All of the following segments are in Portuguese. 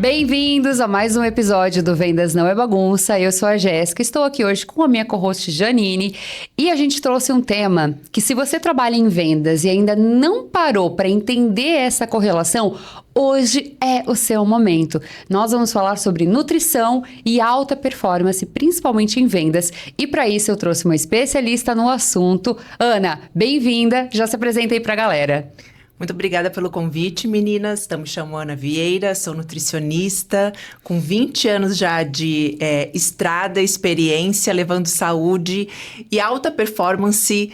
Bem-vindos a mais um episódio do Vendas Não é Bagunça. Eu sou a Jéssica, estou aqui hoje com a minha co-host Janine e a gente trouxe um tema que, se você trabalha em vendas e ainda não parou para entender essa correlação, hoje é o seu momento. Nós vamos falar sobre nutrição e alta performance, principalmente em vendas. E para isso eu trouxe uma especialista no assunto. Ana, bem-vinda. Já se apresenta aí para a galera. Muito obrigada pelo convite, meninas. Me chamo Ana Vieira, sou nutricionista, com 20 anos já de estrada, experiência, levando saúde e alta performance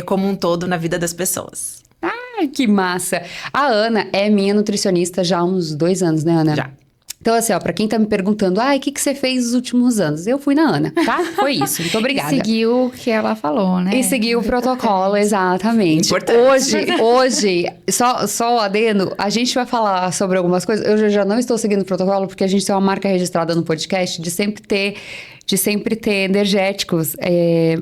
como um todo na vida das pessoas. Ah, que massa! A Ana é minha nutricionista já há uns 2 anos, né, Ana? Já. Então, assim, ó, pra quem tá me perguntando, o que você fez nos últimos anos? Eu fui na Ana, tá? Foi isso. Muito obrigada. E seguiu o que ela falou, né? E seguiu o protocolo, exatamente. Importante. Hoje, só o adendo, a gente vai falar sobre algumas coisas. Eu já não estou seguindo o protocolo, porque a gente tem uma marca registrada no podcast de sempre ter energéticos.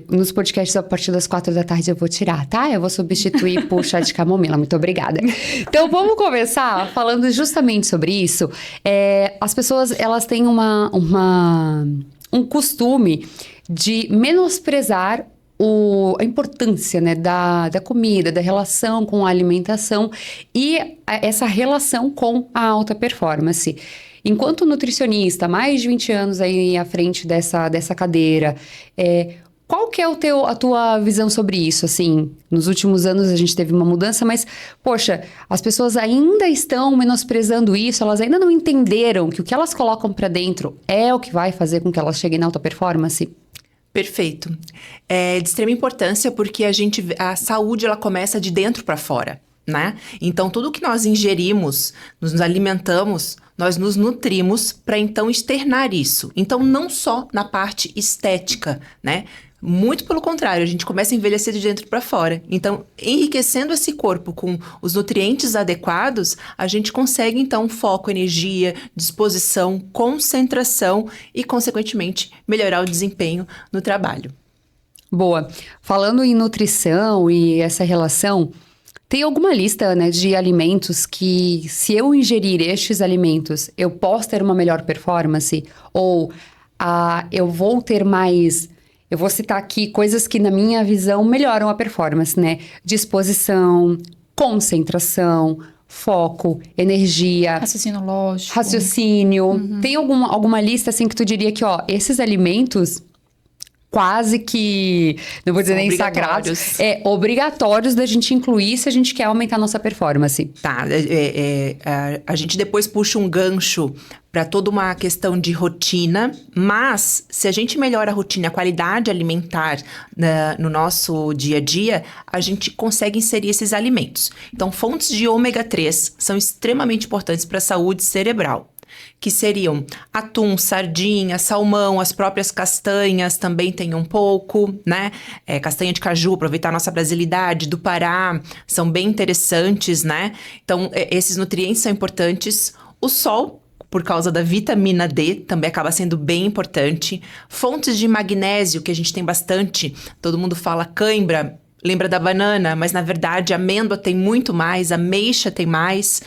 Nos podcasts, a partir das 4 da tarde, eu vou tirar, tá? Eu vou substituir por chá de camomila. Muito obrigada. Então, vamos começar falando justamente sobre isso. As pessoas, elas têm um costume de menosprezar a importância, né, da comida, da relação com a alimentação e essa relação com a alta performance. Enquanto nutricionista, mais de 20 anos aí à frente dessa cadeira, qual que é a tua visão sobre isso? Assim, nos últimos anos a gente teve uma mudança, mas, poxa, as pessoas ainda estão menosprezando isso, elas ainda não entenderam que o que elas colocam para dentro é o que vai fazer com que elas cheguem na alta performance? Perfeito. É de extrema importância porque a saúde ela começa de dentro para fora, né? Então, tudo que nós ingerimos, nos alimentamos, nós nos nutrimos para então externar isso. Então, não só na parte estética, né? Muito pelo contrário, a gente começa a envelhecer de dentro para fora. Então, enriquecendo esse corpo com os nutrientes adequados, a gente consegue, então, foco, energia, disposição, concentração e, consequentemente, melhorar o desempenho no trabalho. Boa. Falando em nutrição e essa relação, tem alguma lista, né, de alimentos que, se eu ingerir estes alimentos, eu posso ter uma melhor performance? Ou eu vou ter mais... Eu vou citar aqui coisas que, na minha visão, melhoram a performance, né? Disposição, concentração, foco, energia... Raciocínio lógico. Raciocínio. Uhum. Tem alguma lista, assim, que tu diria que, esses alimentos... quase que, não vou dizer nem sagrados, obrigatórios da gente incluir se a gente quer aumentar a nossa performance. Tá, a gente depois puxa um gancho para toda uma questão de rotina, mas se a gente melhora a rotina, a qualidade alimentar no nosso dia a dia, a gente consegue inserir esses alimentos. Então, fontes de ômega 3 são extremamente importantes para a saúde cerebral, que seriam atum, sardinha, salmão, as próprias castanhas também tem um pouco, né? Castanha de caju, aproveitar a nossa brasilidade, do Pará, são bem interessantes, né? Então, esses nutrientes são importantes. O sol, por causa da vitamina D, também acaba sendo bem importante. Fontes de magnésio, que a gente tem bastante, todo mundo fala cãibra, lembra da banana, mas na verdade a amêndoa tem muito mais, a ameixa tem mais.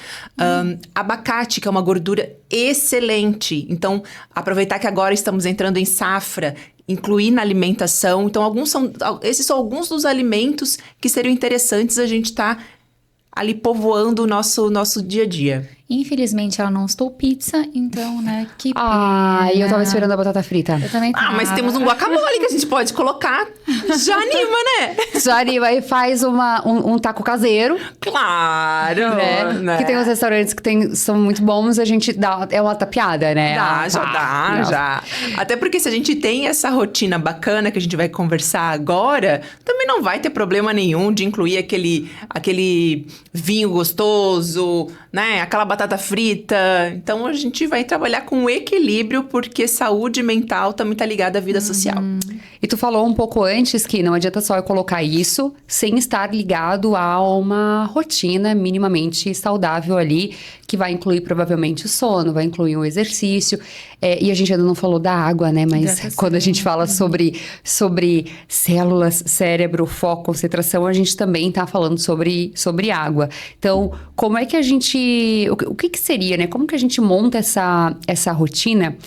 Abacate, que é uma gordura excelente. Então, aproveitar que agora estamos entrando em safra, incluir na alimentação. Então, esses são alguns dos alimentos que seriam interessantes a gente estar ali povoando o nosso dia a dia. Infelizmente, ela não estou pizza, então, né, que pena. Eu tava esperando a batata frita. Eu também tava. Mas temos um guacamole que a gente pode colocar. Já anima, né? Já anima e faz um taco caseiro. Claro! Né? Que tem uns restaurantes que são muito bons, a gente dá uma tapeada, né? Já. Até porque se a gente tem essa rotina bacana que a gente vai conversar agora, também não vai ter problema nenhum de incluir aquele vinho gostoso, né? Aquela batata frita. Então, a gente vai trabalhar com equilíbrio, porque saúde mental também tá ligada à vida social. E tu falou um pouco antes que não adianta só eu colocar isso sem estar ligado a uma rotina minimamente saudável ali, que vai incluir provavelmente o sono, vai incluir o exercício. E a gente ainda não falou da água, né? Mas quando a gente fala sobre células, cérebro, cérebro, foco, concentração, a gente também tá falando sobre água. Então, como é que a gente... O que seria, né? Como que a gente monta essa rotina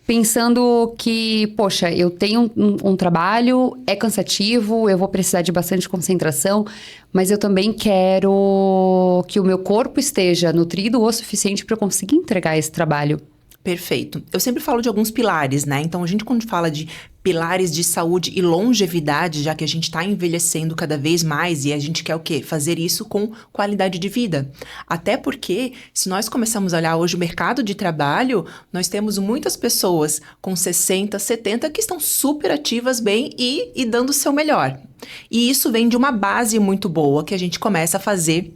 pensando que, poxa, eu tenho um trabalho, é cansativo, eu vou precisar de bastante concentração, mas eu também quero que o meu corpo esteja nutrido o suficiente para eu conseguir entregar esse trabalho. Perfeito. Eu sempre falo de alguns pilares, né? Então, a gente quando fala de pilares de saúde e longevidade, já que a gente está envelhecendo cada vez mais e a gente quer o quê? Fazer isso com qualidade de vida. Até porque, se nós começarmos a olhar hoje o mercado de trabalho, nós temos muitas pessoas com 60, 70 que estão super ativas bem e dando o seu melhor. E isso vem de uma base muito boa que a gente começa a fazer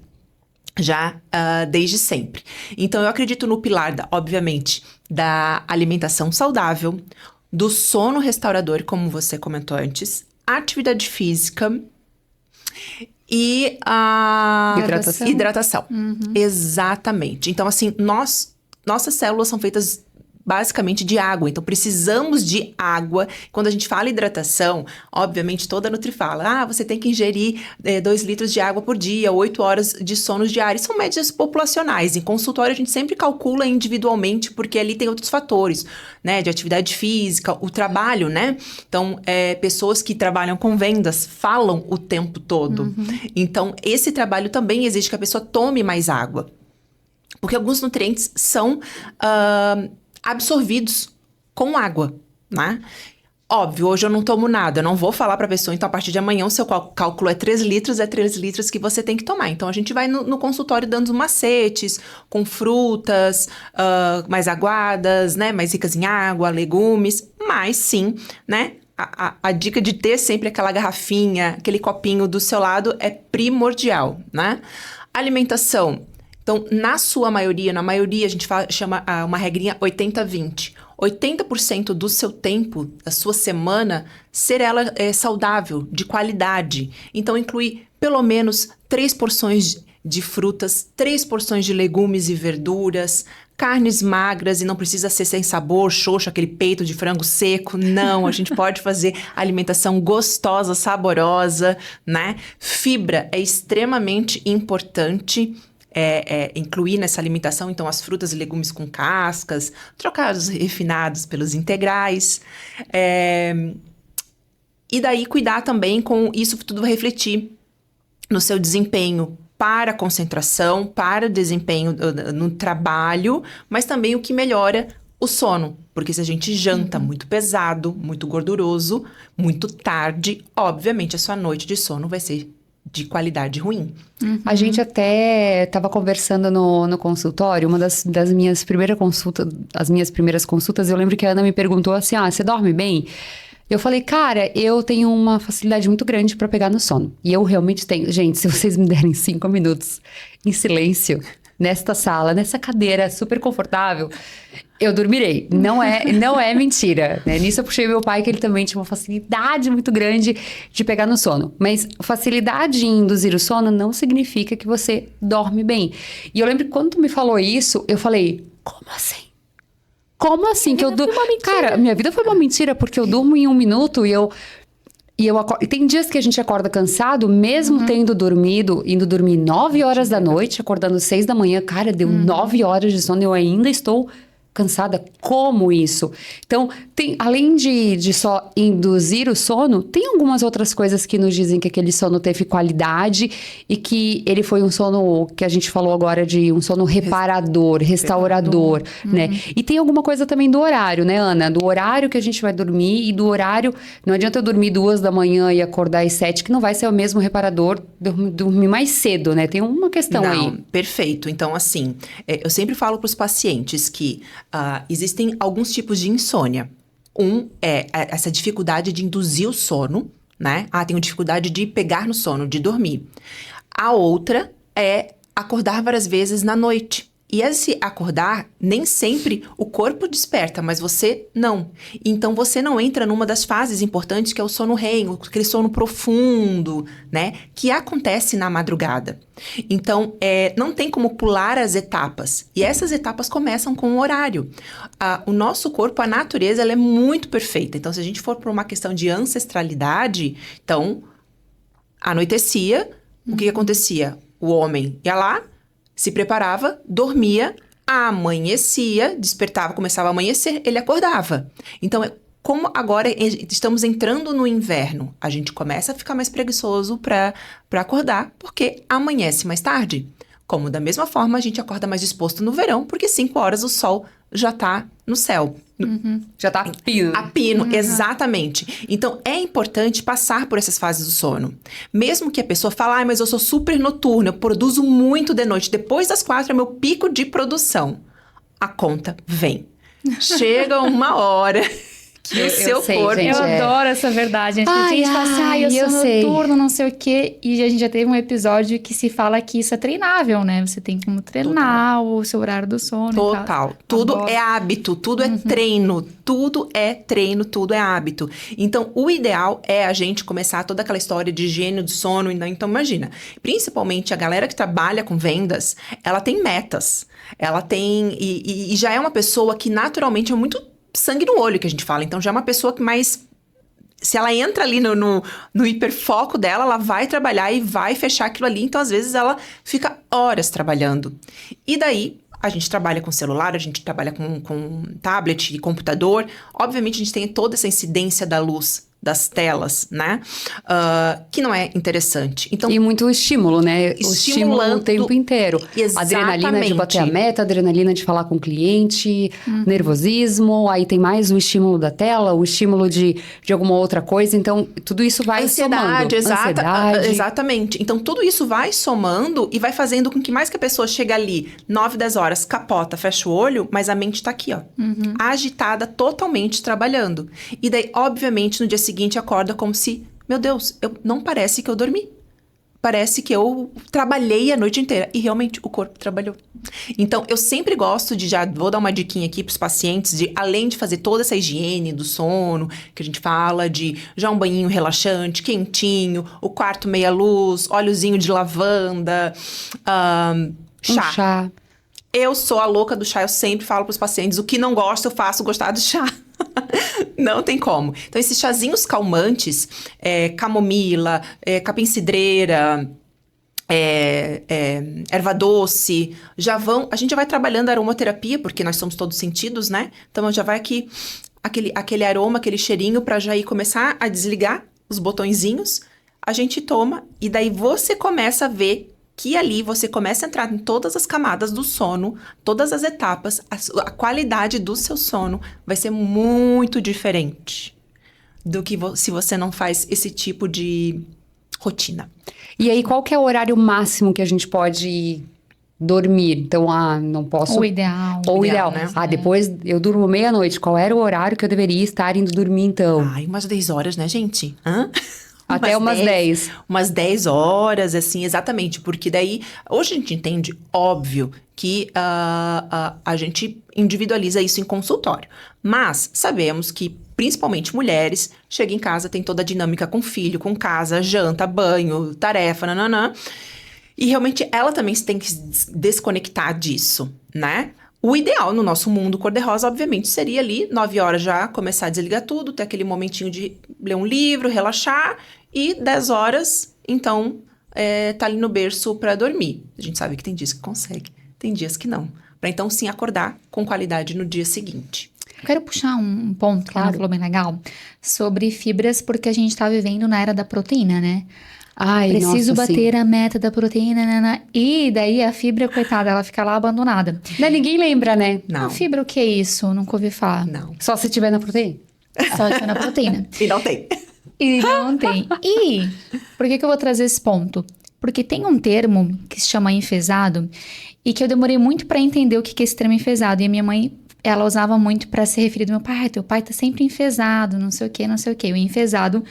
já desde sempre. Então, eu acredito no pilar, obviamente, da alimentação saudável, do sono restaurador, como você comentou antes, atividade física e a hidratação. Exatamente. Então, assim, nossas células são feitas basicamente de água, então precisamos de água. Quando a gente fala hidratação, obviamente toda Nutri fala, você tem que ingerir 2 litros de água por dia, 8 horas de sono diário. São médias populacionais. Em consultório a gente sempre calcula individualmente, porque ali tem outros fatores, né, de atividade física, o trabalho, né? Então, pessoas que trabalham com vendas falam o tempo todo. Então, esse trabalho também exige que a pessoa tome mais água, porque alguns nutrientes são absorvidos com água, né? Óbvio, hoje eu não tomo nada, eu não vou falar pra pessoa, então a partir de amanhã o seu cálculo é 3 litros que você tem que tomar. Então a gente vai no consultório dando os macetes, com frutas mais aguadas, né? Mais ricas em água, legumes, mas sim, né? A dica de ter sempre aquela garrafinha, aquele copinho do seu lado é primordial, né? Alimentação. Então, na maioria, a gente chama uma regrinha 80-20. 80% do seu tempo, da sua semana, ser ela saudável, de qualidade. Então, inclui pelo menos 3 porções de frutas, 3 porções de legumes e verduras, carnes magras, e não precisa ser sem sabor, xoxo, aquele peito de frango seco. Não, a gente pode fazer alimentação gostosa, saborosa, né? Fibra é extremamente importante. Incluir nessa alimentação, então, as frutas e legumes com cascas, trocar os refinados pelos integrais. E daí, cuidar também com isso tudo refletir no seu desempenho para a concentração, para o desempenho no trabalho, mas também o que melhora o sono. Porque se a gente janta muito pesado, muito gorduroso, muito tarde, obviamente a sua noite de sono vai ser de qualidade ruim. A gente até estava conversando no consultório, uma das minhas primeiras consultas, eu lembro que a Ana me perguntou assim, você dorme bem? Eu falei, cara, eu tenho uma facilidade muito grande para pegar no sono. E eu realmente tenho. Gente, se vocês me derem 5 minutos em silêncio, nesta sala, nessa cadeira super confortável, eu dormirei. Não é mentira, né? Nisso eu puxei meu pai, que ele também tinha uma facilidade muito grande de pegar no sono. Mas facilidade em induzir o sono não significa que você dorme bem. E eu lembro que quando tu me falou isso, eu falei, como assim? Como assim? Que eu durmo? Cara, minha vida foi uma mentira, porque eu durmo em 1 minuto e eu acordo. E tem dias que a gente acorda cansado, mesmo tendo dormido, indo dormir 9 horas da noite, acordando 6 da manhã. Cara, deu 9 horas de sono e eu ainda estou cansada. Como isso? Então, além de só induzir o sono, tem algumas outras coisas que nos dizem que aquele sono teve qualidade e que ele foi um sono, que a gente falou agora, de um sono reparador, restaurador, né? E tem alguma coisa também do horário, né, Ana? Do horário que a gente vai dormir e do horário... Não adianta eu dormir 2 da manhã e acordar às 7, que não vai ser o mesmo reparador dormir mais cedo, né? Tem uma questão aí. Perfeito. Então, assim, eu sempre falo para os pacientes que existem alguns tipos de insônia. Um é essa dificuldade de induzir o sono, né? Tenho dificuldade de pegar no sono, de dormir. A outra é acordar várias vezes na noite. E esse acordar, nem sempre o corpo desperta, mas você não. Então, você não entra numa das fases importantes, que é o sono REM, aquele sono profundo, né? Que acontece na madrugada. Então, não tem como pular as etapas. E essas etapas começam com o horário. O nosso corpo, a natureza, ela é muito perfeita. Então, se a gente for por uma questão de ancestralidade, então... Anoitecia, o que acontecia? O homem ia lá, se preparava, dormia, amanhecia, despertava, começava a amanhecer, ele acordava. Então, como agora estamos entrando no inverno, a gente começa a ficar mais preguiçoso para acordar, porque amanhece mais tarde. Como da mesma forma, a gente acorda mais disposto no verão, porque 5 horas o sol já está no céu. Já tá a pino. A pino, exatamente. Então, é importante passar por essas fases do sono. Mesmo que a pessoa fale, mas eu sou super noturna, eu produzo muito de noite. Depois das 4 é meu pico de produção. A conta vem. Chega uma hora que o seu sei, corpo... gente. Eu adoro essa verdade, gente. Porque tem gente que fala assim, eu sou sei. noturno, não sei o quê. E a gente já teve um episódio que se fala que isso é treinável, né? Você tem como treinar o seu horário do sono e tal. Total. Tudo Adoro. é hábito, tudo é treino. Tudo é treino, tudo é hábito. Então, o ideal é a gente começar toda aquela história de higiene do sono. Então, imagina, principalmente a galera que trabalha com vendas, ela tem metas. Ela tem... E já é uma pessoa que naturalmente é muito sangue no olho, que a gente fala. Então, já é uma pessoa que mais... Se ela entra ali no hiperfoco dela, ela vai trabalhar e vai fechar aquilo ali. Então, às vezes, ela fica horas trabalhando. E daí, a gente trabalha com celular, a gente trabalha com tablet e computador. Obviamente, a gente tem toda essa incidência da luz das telas, né? Que não é interessante. Então, E muito estímulo, né? O estímulo o Estimulando- tempo inteiro. Adrenalina de bater a Exatamente. meta, adrenalina de falar com o cliente, nervosismo, aí tem mais o estímulo da tela, o estímulo de alguma outra coisa. Então, tudo isso vai somando. Ansiedade. Exatamente. Então, tudo isso vai somando e vai fazendo com que mais que a pessoa chegue ali, 9, 10 horas, capota, fecha o olho, mas a mente tá aqui, ó. Agitada, totalmente trabalhando. E daí, obviamente, no dia seguinte, acorda como se, meu Deus, não parece que eu dormi. Parece que eu trabalhei a noite inteira. E realmente o corpo trabalhou. Então, eu sempre gosto de, já vou dar uma diquinha aqui pros pacientes, de além de fazer toda essa higiene do sono, que a gente fala de já um banhinho relaxante, quentinho, o quarto meia luz, óleozinho de lavanda, Um chá. eu sou a louca do chá, eu sempre falo pros pacientes, o que não gosto, eu faço gostar do chá. Não tem como. Então, esses chazinhos calmantes, camomila, capim-cidreira, erva doce, a gente já vai trabalhando a aromaterapia, porque nós somos todos sentidos, né? Então, já vai aqui, aquele aroma, aquele cheirinho, pra já ir começar a desligar os botõezinhos, a gente toma, e daí você começa a ver que ali você começa a entrar em todas as camadas do sono, todas as etapas, a qualidade do seu sono vai ser muito diferente do que se você não faz esse tipo de rotina. E aí, qual que é o horário máximo que a gente pode dormir? Então, não posso... O ideal. Ou o ideal, ideal. né? Depois eu durmo meia-noite. Qual era o horário que eu deveria estar indo dormir, então? Ai, umas 10 horas, né, gente? Hã? Até umas 10. Umas 10 horas, assim, exatamente. Porque daí, hoje a gente entende, óbvio, que a gente individualiza isso em consultório. Mas sabemos que, principalmente mulheres, chegam em casa, tem toda a dinâmica com filho, com casa, janta, banho, tarefa, nananã. E realmente ela também tem que se desconectar disso, né? O ideal no nosso mundo cor-de-rosa, obviamente, seria ali 9 horas já começar a desligar tudo, ter aquele momentinho de ler um livro, relaxar, e 10 horas, então, tá ali no berço pra dormir. A gente sabe que tem dias que consegue, tem dias que não. Pra então, sim, acordar com qualidade no dia seguinte. Eu quero puxar um ponto que ela falou bem legal sobre fibras, porque a gente tá vivendo na era da proteína, né? Ai, Preciso nossa, bater a meta da proteína, né? E daí a fibra, coitada, ela fica lá abandonada. Não, ninguém lembra, né? Não, A fibra, o que é isso? Nunca ouvi falar. não. Só se tiver na proteína. Só tiver na proteína. E não tem. E não tem. E por que eu vou trazer esse ponto? Porque tem um termo que se chama enfesado e que eu demorei muito pra entender o que é esse termo enfesado. E a minha mãe, ela usava muito pra se referir ao meu pai. Teu pai tá sempre enfesado, não sei o quê, não sei o quê. O enfesado,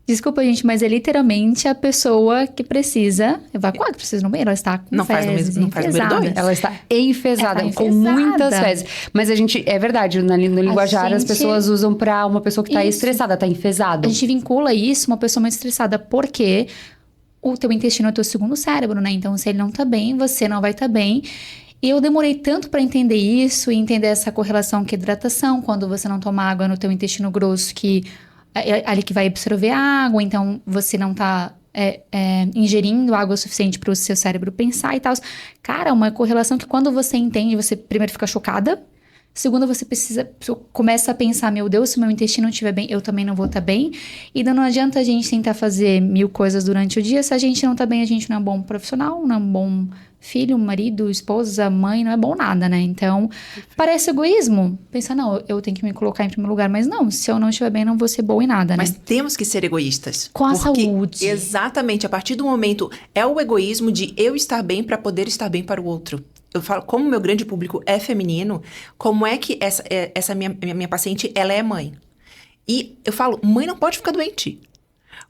desculpa, gente, mas é literalmente a pessoa que precisa evacuar, que precisa ir no banheiro. Ela está com Não faz fezes, não faz número enfesada. dois. Ela está enfesada, Ela tá com enfesada. muitas fezes. Mas a gente, é verdade, no linguajar as gente- pessoas usam pra uma pessoa que tá Isso. estressada, tá enfesada. A gente vincula isso a uma pessoa muito estressada, porque o teu intestino é o teu segundo cérebro, né? Então, se ele não tá bem, você não vai estar bem. E eu demorei tanto pra entender isso e entender essa correlação que é hidratação, quando você não toma água no teu intestino grosso, que é ali que vai absorver a água, então você não tá ingerindo água suficiente para o seu cérebro pensar e tal. Cara, uma correlação que quando você entende, você primeiro fica chocada. Segundo, você começa a pensar, meu Deus, se o meu intestino não estiver bem, eu também não vou estar bem. E não adianta a gente tentar fazer 1000 coisas durante o dia. Se a gente não tá bem, a gente não é um bom profissional, não é um bom filho, marido, esposa, mãe, não é bom nada, né? Então, parece egoísmo. Pensar, não, eu tenho que me colocar em primeiro lugar. Mas não, se eu não estiver bem, não vou ser boa em nada, né? Mas temos que ser egoístas. Com a porque, saúde. Exatamente. A partir do momento, é o egoísmo de eu estar bem para poder estar bem para o outro. Eu falo, como meu grande público é feminino, como é que essa minha paciente, ela é mãe? E eu falo, mãe não pode ficar doente.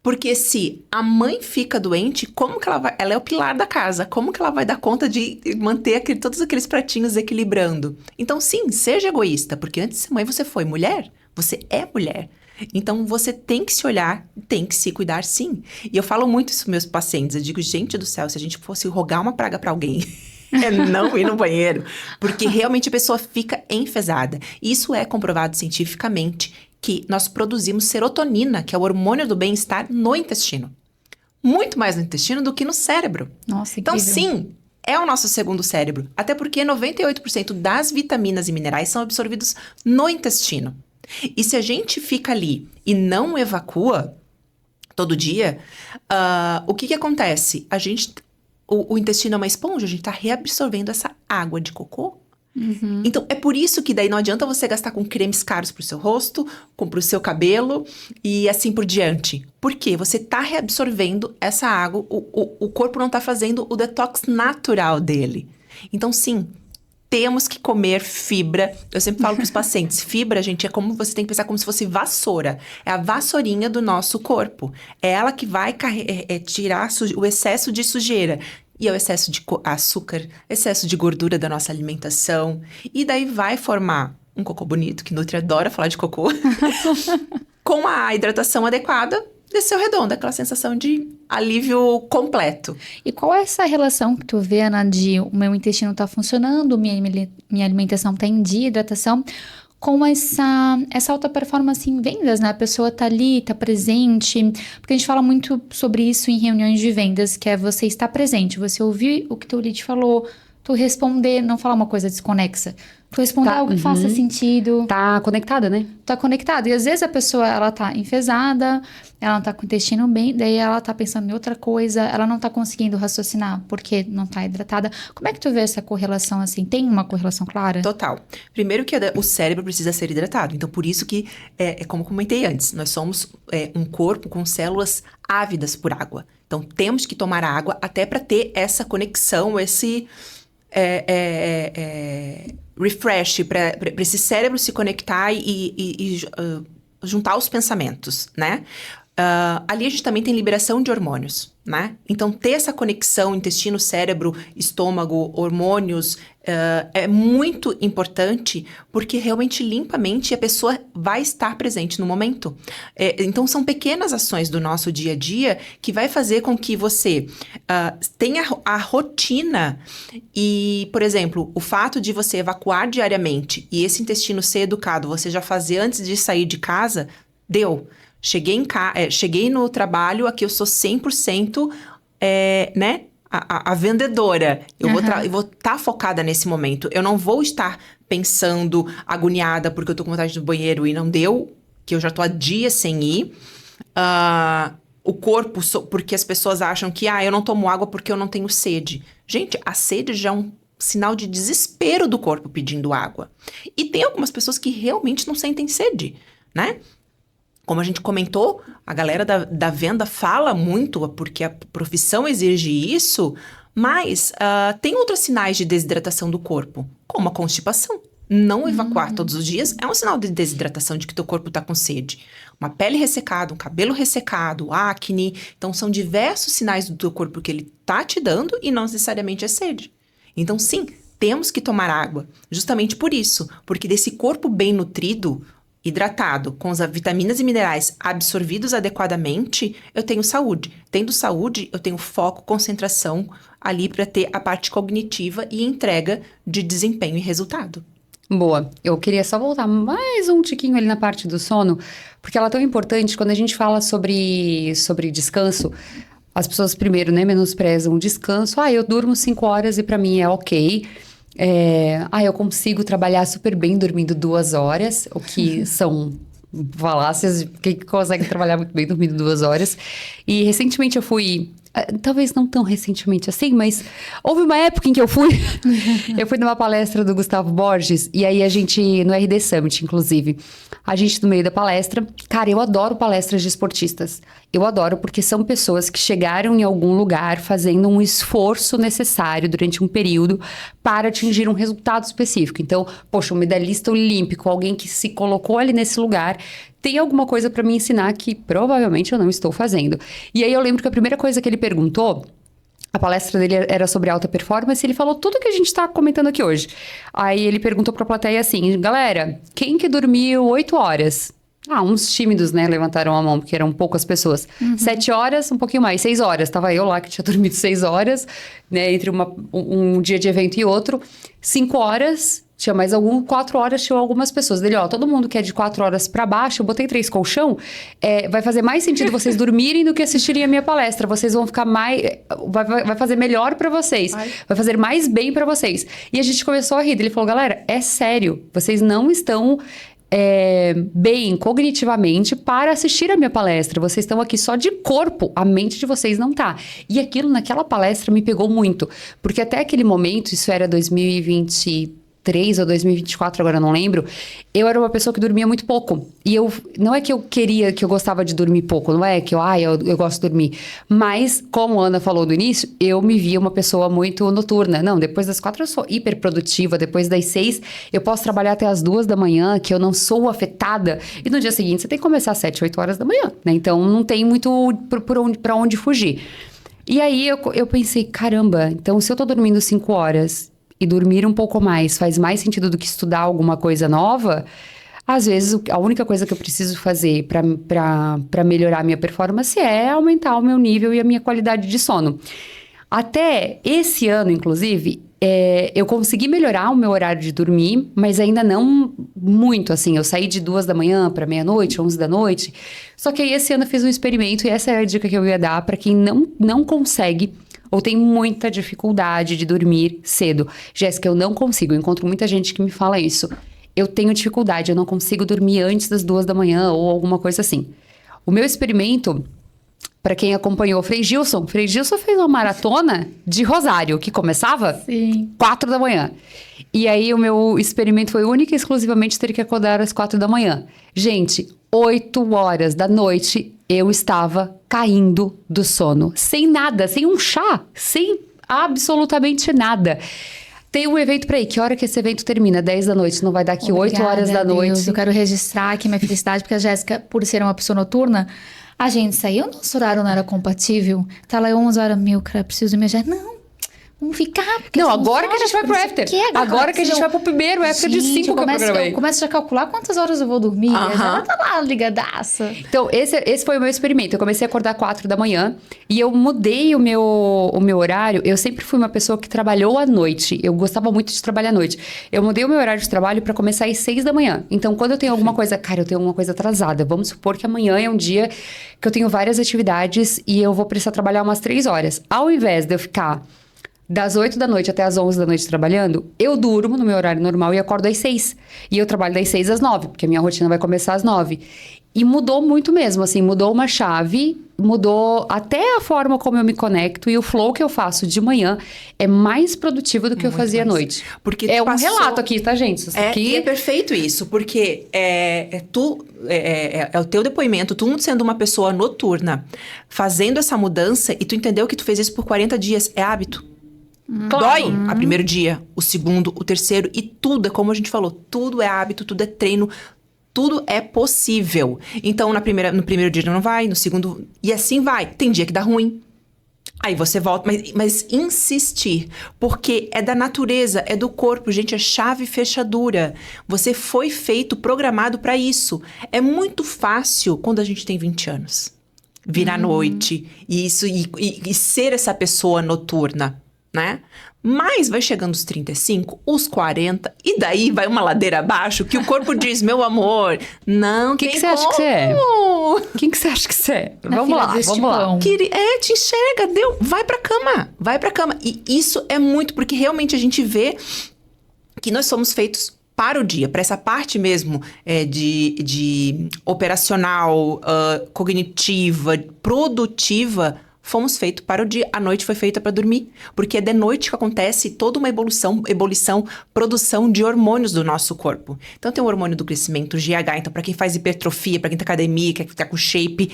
Porque se a mãe fica doente, como que ela vai... Ela é o pilar da casa. Como que ela vai dar conta de manter todos aqueles pratinhos equilibrando? Então, sim, seja egoísta. Porque antes de ser mãe, você foi mulher. Você é mulher. Então, você tem que se olhar, tem que se cuidar, sim. E eu falo muito isso para meus pacientes. Eu digo, gente do céu, se a gente fosse rogar uma praga para alguém... É não ir no banheiro, porque realmente a pessoa fica enfesada. Isso é comprovado cientificamente que nós produzimos serotonina, que é o hormônio do bem-estar, no intestino. Muito mais no intestino do que no cérebro. Nossa, então, incrível. sim, é o nosso segundo cérebro. Até porque 98% das vitaminas e minerais são absorvidos no intestino. E se a gente fica ali e não evacua todo dia, o que acontece? O intestino é uma esponja, a gente tá reabsorvendo essa água de cocô. Uhum. Então, é por isso que daí não adianta você gastar com cremes caros pro seu rosto, pro seu cabelo e assim por diante. Por quê? Você tá reabsorvendo essa água, o corpo não tá fazendo o detox natural dele. Então, sim, temos que comer fibra. Eu sempre falo pros pacientes, fibra, gente, é como você tem que pensar como se fosse vassoura. É a vassourinha do nosso corpo. É ela que vai tirar o excesso de sujeira. E é o excesso de açúcar, excesso de gordura da nossa alimentação. E daí vai formar um cocô bonito, que Nutri adora falar de cocô. Com a hidratação adequada, desceu redondo, aquela sensação de alívio completo. E qual é essa relação que tu vê, Ana, de o meu intestino tá funcionando, minha alimentação tá em dia, hidratação, com essa alta performance em vendas, né? A pessoa tá ali, tá presente, porque a gente fala muito sobre isso em reuniões de vendas, que é você estar presente, você ouvir o que teu lead falou, tu responder, não falar uma coisa desconexa, tu responder algo que faça sentido. Tá conectada, né? Tá conectado. E às vezes a pessoa, ela tá enfesada, ela não tá com o intestino bem, daí ela tá pensando em outra coisa, ela não tá conseguindo raciocinar porque não tá hidratada. Como é que tu vê essa correlação assim? Tem uma correlação clara? Total. Primeiro que o cérebro precisa ser hidratado. Então, por isso que, como comentei antes, nós somos um corpo com células ávidas por água. Então, temos que tomar água até para ter essa conexão, esse... refresh, para esse cérebro se conectar e juntar os pensamentos, né? Ali a gente também tem liberação de hormônios, né? Então, ter essa conexão intestino, cérebro, estômago, hormônios é muito importante porque realmente limpa a mente e a pessoa vai estar presente no momento. Então, são pequenas ações do nosso dia a dia que vai fazer com que você tenha a rotina e, por exemplo, o fato de você evacuar diariamente e esse intestino ser educado, você já fazer antes de sair de casa, deu. Cheguei no trabalho, aqui eu sou 100%, né? A vendedora. Eu vou estar focada nesse momento. Eu não vou estar pensando, agoniada, porque eu tô com vontade do banheiro e não deu, que eu já tô há dias sem ir. O corpo, porque as pessoas acham que, eu não tomo água porque eu não tenho sede. Gente, a sede já é um sinal de desespero do corpo pedindo água. E tem algumas pessoas que realmente não sentem sede, né? Como a gente comentou, a galera da venda fala muito, porque a profissão exige isso, mas tem outros sinais de desidratação do corpo, como a constipação. Não evacuar todos os dias é um sinal de desidratação, de que teu corpo está com sede. Uma pele ressecada, um cabelo ressecado, acne. Então, são diversos sinais do teu corpo que ele tá te dando e não necessariamente é sede. Então, sim, temos que tomar água. Justamente por isso, porque desse corpo bem nutrido, hidratado, com as vitaminas e minerais absorvidos adequadamente, eu tenho saúde. Tendo saúde, eu tenho foco, concentração ali para ter a parte cognitiva e entrega de desempenho e resultado. Boa. Eu queria só voltar mais um tiquinho ali na parte do sono, porque ela é tão importante quando a gente fala sobre descanso. as pessoas primeiro, né, menosprezam o descanso. Ah, eu durmo 5 horas e pra mim é ok. Eu consigo trabalhar super bem dormindo 2 horas, o que são falácias, quem consegue trabalhar muito bem dormindo 2 horas. E recentemente eu fui, talvez não tão recentemente assim, mas houve uma época em que eu fui numa palestra do Gustavo Borges, e aí a gente, no RD Summit, inclusive, a gente no meio da palestra, cara, eu adoro palestras de esportistas. Eu adoro porque são pessoas que chegaram em algum lugar fazendo um esforço necessário durante um período para atingir um resultado específico. Então, poxa, um medalhista olímpico, alguém que se colocou ali nesse lugar, tem alguma coisa para me ensinar que provavelmente eu não estou fazendo. E aí eu lembro que a primeira coisa que ele perguntou, a palestra dele era sobre alta performance, e ele falou tudo que a gente está comentando aqui hoje. Aí ele perguntou para a plateia assim, galera, quem que dormiu 8 horas? Uns tímidos, né, levantaram a mão, porque eram poucas pessoas. 7 horas, um pouquinho mais, 6 horas. Tava eu lá, que tinha dormido 6 horas, né, entre um dia de evento e outro. 5 horas, tinha mais 4 horas, tinha algumas pessoas. Dele, todo mundo que é de 4 horas pra baixo, eu botei 3 colchão, vai fazer mais sentido vocês dormirem do que assistirem a minha palestra. Vocês vão ficar mais... Vai fazer melhor pra vocês. Vai fazer mais bem pra vocês. E a gente começou a rir. Ele falou, galera, é sério, vocês não estão... bem cognitivamente para assistir a minha palestra. Vocês estão aqui só de corpo, a mente de vocês não tá. E aquilo naquela palestra me pegou muito, porque até aquele momento, isso era 2023 ou 2024, agora não lembro, eu era uma pessoa que dormia muito pouco. E não é que eu gostava de dormir pouco, não é que eu gosto de dormir. Mas, como a Ana falou no início, eu me via uma pessoa muito noturna. Não, depois das 4 eu sou hiper produtiva, depois das 6 eu posso trabalhar até as 2 da manhã, que eu não sou afetada. E no dia seguinte você tem que começar às 7, 8 horas da manhã, né? Então não tem muito pra onde fugir. E aí eu pensei, caramba, então se eu tô dormindo 5 horas e dormir um pouco mais faz mais sentido do que estudar alguma coisa nova, às vezes a única coisa que eu preciso fazer para melhorar a minha performance é aumentar o meu nível e a minha qualidade de sono. Até esse ano, inclusive, eu consegui melhorar o meu horário de dormir, mas ainda não muito, assim. Eu saí de 2 da manhã para meia-noite, 11 da noite. Só que aí esse ano eu fiz um experimento e essa é a dica que eu ia dar para quem não consegue ou tem muita dificuldade de dormir cedo. Jéssica, eu não consigo. Eu encontro muita gente que me fala isso. Eu tenho dificuldade, eu não consigo dormir antes das 2 da manhã ou alguma coisa assim. O meu experimento, para quem acompanhou o Frei Gilson fez uma maratona de Rosário, que começava 4 da manhã. E aí o meu experimento foi único e exclusivamente ter que acordar às 4 da manhã. Gente, 8 horas da noite eu estava caindo do sono. Sem nada, sem um chá, sem absolutamente nada. Tem um evento pra ir. Que hora que esse evento termina? 10 da noite. Não vai dar aqui 8 horas da noite. Deus, eu quero registrar aqui minha felicidade, porque a Jéssica, por ser uma pessoa noturna, a gente saiu, nosso horário não era compatível. Tá lá 11 horas, cara, preciso me ajudar. Não, vamos ficar. Não, agora que a gente vai pro after. Agora que a gente vai pro primeiro after de 5 que eu programei. Eu começo a calcular quantas horas eu vou dormir. Já tá lá ligadaça. Então, esse foi o meu experimento. Eu comecei a acordar 4 da manhã e eu mudei o meu horário. Eu sempre fui uma pessoa que trabalhou à noite. Eu gostava muito de trabalhar à noite. Eu mudei o meu horário de trabalho para começar às 6 da manhã. Então, quando eu tenho alguma coisa... Cara, eu tenho alguma coisa atrasada. Vamos supor que amanhã é um dia que eu tenho várias atividades e eu vou precisar trabalhar umas 3 horas. Ao invés de eu ficar das 8 da noite até as 11 da noite trabalhando, eu durmo no meu horário normal e acordo às 6. E eu trabalho das 6 às 9, porque a minha rotina vai começar às 9. E mudou muito mesmo, assim, mudou uma chave, mudou até a forma como eu me conecto e o flow que eu faço de manhã é mais produtivo do que eu fazia à noite. Porque é um relato aqui, tá, gente? Isso aqui... E é perfeito isso, porque é o teu depoimento, tu sendo uma pessoa noturna, fazendo essa mudança e tu entendeu que tu fez isso por 40 dias, é hábito. Dói a primeiro dia, o segundo, o terceiro e tudo, é como a gente falou, tudo é hábito, tudo é treino, tudo é possível. Então, no primeiro dia não vai, no segundo... E assim vai. Tem dia que dá ruim. Aí você volta, mas insistir. Porque é da natureza, é do corpo, gente, é chave e fechadura. Você foi feito, programado para isso. É muito fácil quando a gente tem 20 anos. Vir à noite e ser essa pessoa noturna. né? Mas vai chegando os 35, os 40, e daí vai uma ladeira abaixo que o corpo diz, meu amor, não Quem tem que você acha que você é? como. Quem que você acha que você é? Na Vamos fila lá, deste vamos lá. pão. Te enxerga, deu, vai pra cama. E isso é muito, porque realmente a gente vê que nós somos feitos para o dia, para essa parte mesmo de operacional, cognitiva, produtiva, fomos feitos para o dia. A noite foi feita para dormir, porque é de noite que acontece toda uma ebulição, produção de hormônios do nosso corpo. Então tem o hormônio do crescimento, o GH, então para quem faz hipertrofia, para quem tá academia, quer ficar com shape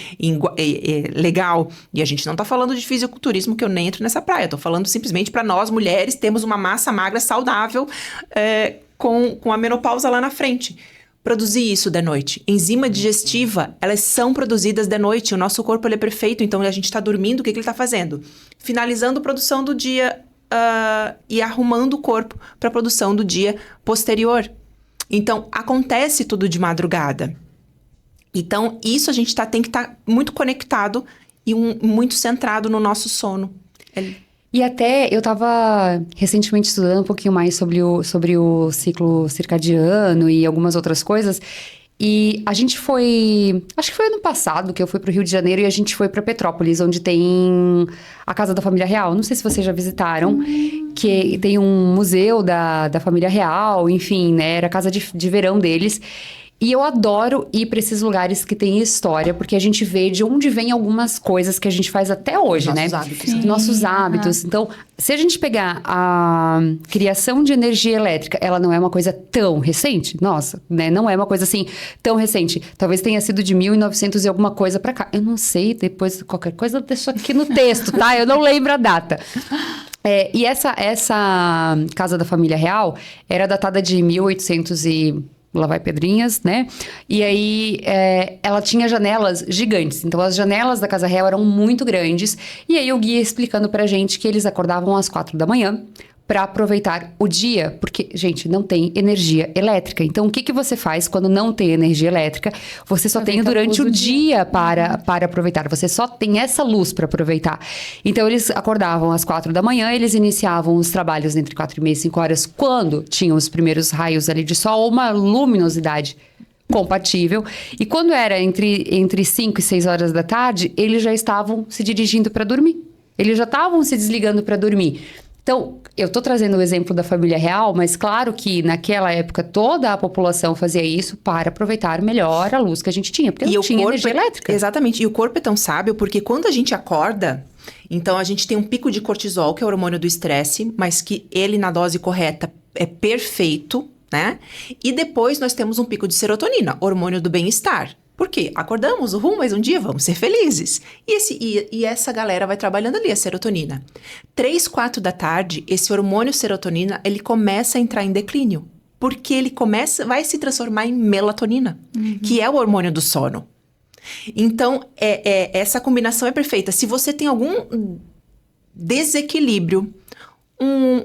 legal, e a gente não tá falando de fisiculturismo, que eu nem entro nessa praia, tô falando simplesmente para nós mulheres termos uma massa magra saudável, com a menopausa lá na frente. Produzir isso de noite. Enzima digestiva, elas são produzidas de noite. O nosso corpo ele é perfeito, então a gente está dormindo, o que ele está fazendo? Finalizando a produção do dia e arrumando o corpo para a produção do dia posterior. Então, acontece tudo de madrugada. Então, isso a gente tem que estar muito conectado e muito centrado no nosso sono. E até eu tava recentemente estudando um pouquinho mais sobre o ciclo circadiano e algumas outras coisas. E a gente foi... Acho que foi ano passado que eu fui pro Rio de Janeiro e a gente foi pra Petrópolis, onde tem a Casa da Família Real. Não sei se vocês já visitaram, que tem um museu da Família Real, enfim, né? Era a casa de verão deles. E eu adoro ir para esses lugares que tem história, porque a gente vê de onde vem algumas coisas que a gente faz até hoje, Nossos né? hábitos. Sim. Nossos hábitos. Então, se a gente pegar a criação de energia elétrica, ela não é uma coisa tão recente. Nossa, né? Não é uma coisa assim tão recente. Talvez tenha sido de 1900 e alguma coisa para cá. Eu não sei, depois qualquer coisa eu deixo aqui no texto, tá? Eu não lembro a data. E essa Casa da Família Real era datada de 1800 e... Lá vai Pedrinhas, né? E aí, ela tinha janelas gigantes. Então, as janelas da Casa Real eram muito grandes. E aí, o guia explicando pra gente que eles acordavam às 4 da manhã para aproveitar o dia. Porque, gente, não tem energia elétrica. Então, o que você faz quando não tem energia elétrica? Você só tem durante o dia para aproveitar. Você só tem essa luz para aproveitar. Então, eles acordavam às 4 da manhã, eles iniciavam os trabalhos entre 4h30 e 5 horas, quando tinham os primeiros raios ali de sol, ou uma luminosidade compatível. E quando era entre 5 e 6 horas da tarde, eles já estavam se dirigindo para dormir. Eles já estavam se desligando para dormir. Então, eu estou trazendo o exemplo da família real, mas claro que naquela época toda a população fazia isso para aproveitar melhor a luz que a gente tinha, porque não tinha energia elétrica. Exatamente, e o corpo é tão sábio porque quando a gente acorda, então a gente tem um pico de cortisol, que é o hormônio do estresse, mas que ele na dose correta é perfeito, né? E depois nós temos um pico de serotonina, hormônio do bem-estar. Por quê? Acordamos, mais um dia, vamos ser felizes. E essa galera vai trabalhando ali, a serotonina. 3, 4 da tarde, esse hormônio serotonina, ele começa a entrar em declínio. Porque ele vai se transformar em melatonina, que é o hormônio do sono. Então, essa combinação é perfeita. Se você tem algum desequilíbrio,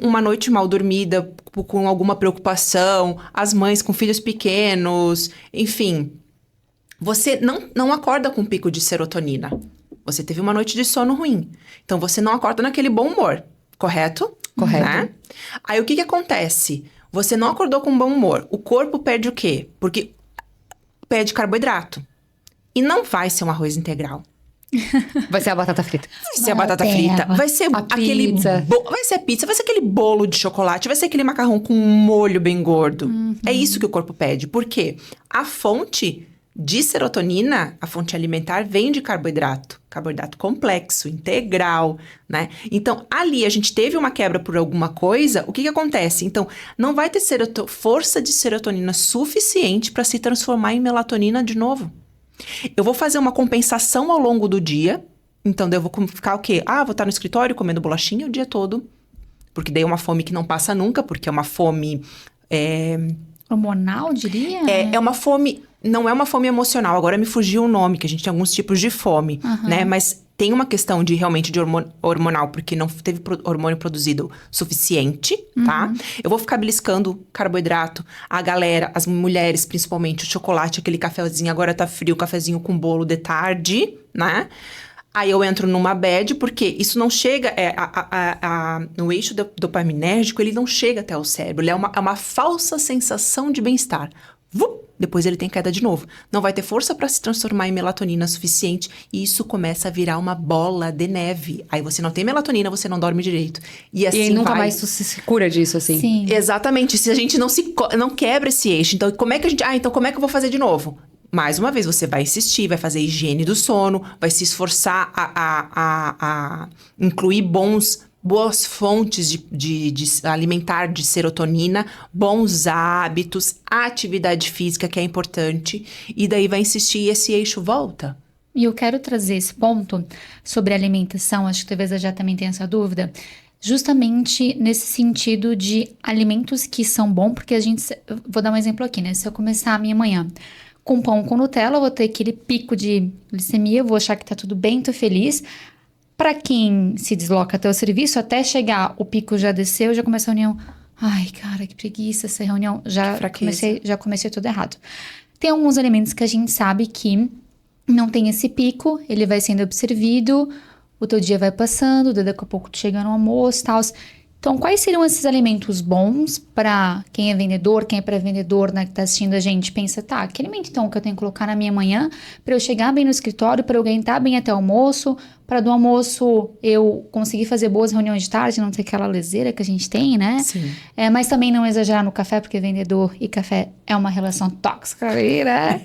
uma noite mal dormida, com alguma preocupação, as mães com filhos pequenos, enfim... Você não acorda com pico de serotonina. Você teve uma noite de sono ruim. Então, você não acorda naquele bom humor. Correto? Correto. Né? Aí, o que acontece? Você não acordou com bom humor. O corpo perde o quê? Porque perde carboidrato. E não vai ser um arroz integral. Vai ser a batata frita. Vai ser a batata frita. Vai ser aquele pizza. Vai ser a pizza. Vai ser aquele bolo de chocolate. Vai ser aquele macarrão com um molho bem gordo. É isso que o corpo pede. Por quê? A fonte... de serotonina, a fonte alimentar vem de carboidrato complexo, integral, né? Então, ali a gente teve uma quebra por alguma coisa, o que acontece? Então, não vai ter força de serotonina suficiente para se transformar em melatonina de novo. Eu vou fazer uma compensação ao longo do dia, então eu vou ficar o quê? Vou estar no escritório comendo bolachinha o dia todo, porque daí é uma fome que não passa nunca, porque é uma fome... hormonal, diria? É uma fome... Não é uma fome emocional, agora me fugiu o nome, que a gente tem alguns tipos de fome, né? Mas tem uma questão de realmente de hormonal, porque não teve hormônio produzido suficiente, tá? Eu vou ficar beliscando carboidrato. A galera, as mulheres principalmente, o chocolate, aquele cafezinho, agora tá frio, cafezinho com bolo de tarde, né? Aí eu entro numa bad, porque isso não chega... no eixo dopaminérgico, ele não chega até o cérebro. Ele é uma falsa sensação de bem-estar. Depois ele tem queda de novo. Não vai ter força para se transformar em melatonina suficiente. E isso começa a virar uma bola de neve. Aí você não tem melatonina, você não dorme direito. E assim nunca mais tu se cura disso, assim. Sim. Exatamente. Se a gente não quebra esse eixo. Então, como é que então como é que eu vou fazer de novo? Mais uma vez, você vai insistir, vai fazer higiene do sono, vai se esforçar a incluir boas fontes de alimentar de serotonina, bons hábitos, atividade física, que é importante. E daí vai insistir e esse eixo volta. E eu quero trazer esse ponto sobre alimentação, acho que talvez eu já também tenha essa dúvida, justamente nesse sentido de alimentos que são bons, porque vou dar um exemplo aqui, né? Se eu começar a minha manhã com pão com Nutella, eu vou ter aquele pico de glicemia, vou achar que tá tudo bem, tô feliz. Para quem se desloca até o serviço, até chegar, o pico já desceu, já começa a reunião. Ai, cara, que preguiça essa reunião. Já comecei tudo errado. Tem alguns alimentos que a gente sabe que não tem esse pico, ele vai sendo absorvido, o teu dia vai passando, daqui a pouco tu chega no almoço e tal. Então, quais seriam esses alimentos bons para quem é vendedor, quem é pré-vendedor, né, que tá assistindo a gente? Pensa, tá, que alimento então que eu tenho que colocar na minha manhã para eu chegar bem no escritório, para eu aguentar bem até o almoço, para do almoço eu conseguir fazer boas reuniões de tarde, não ter aquela leseira que a gente tem, né? Sim. Mas também não exagerar no café, porque vendedor e café é uma relação tóxica ali, né?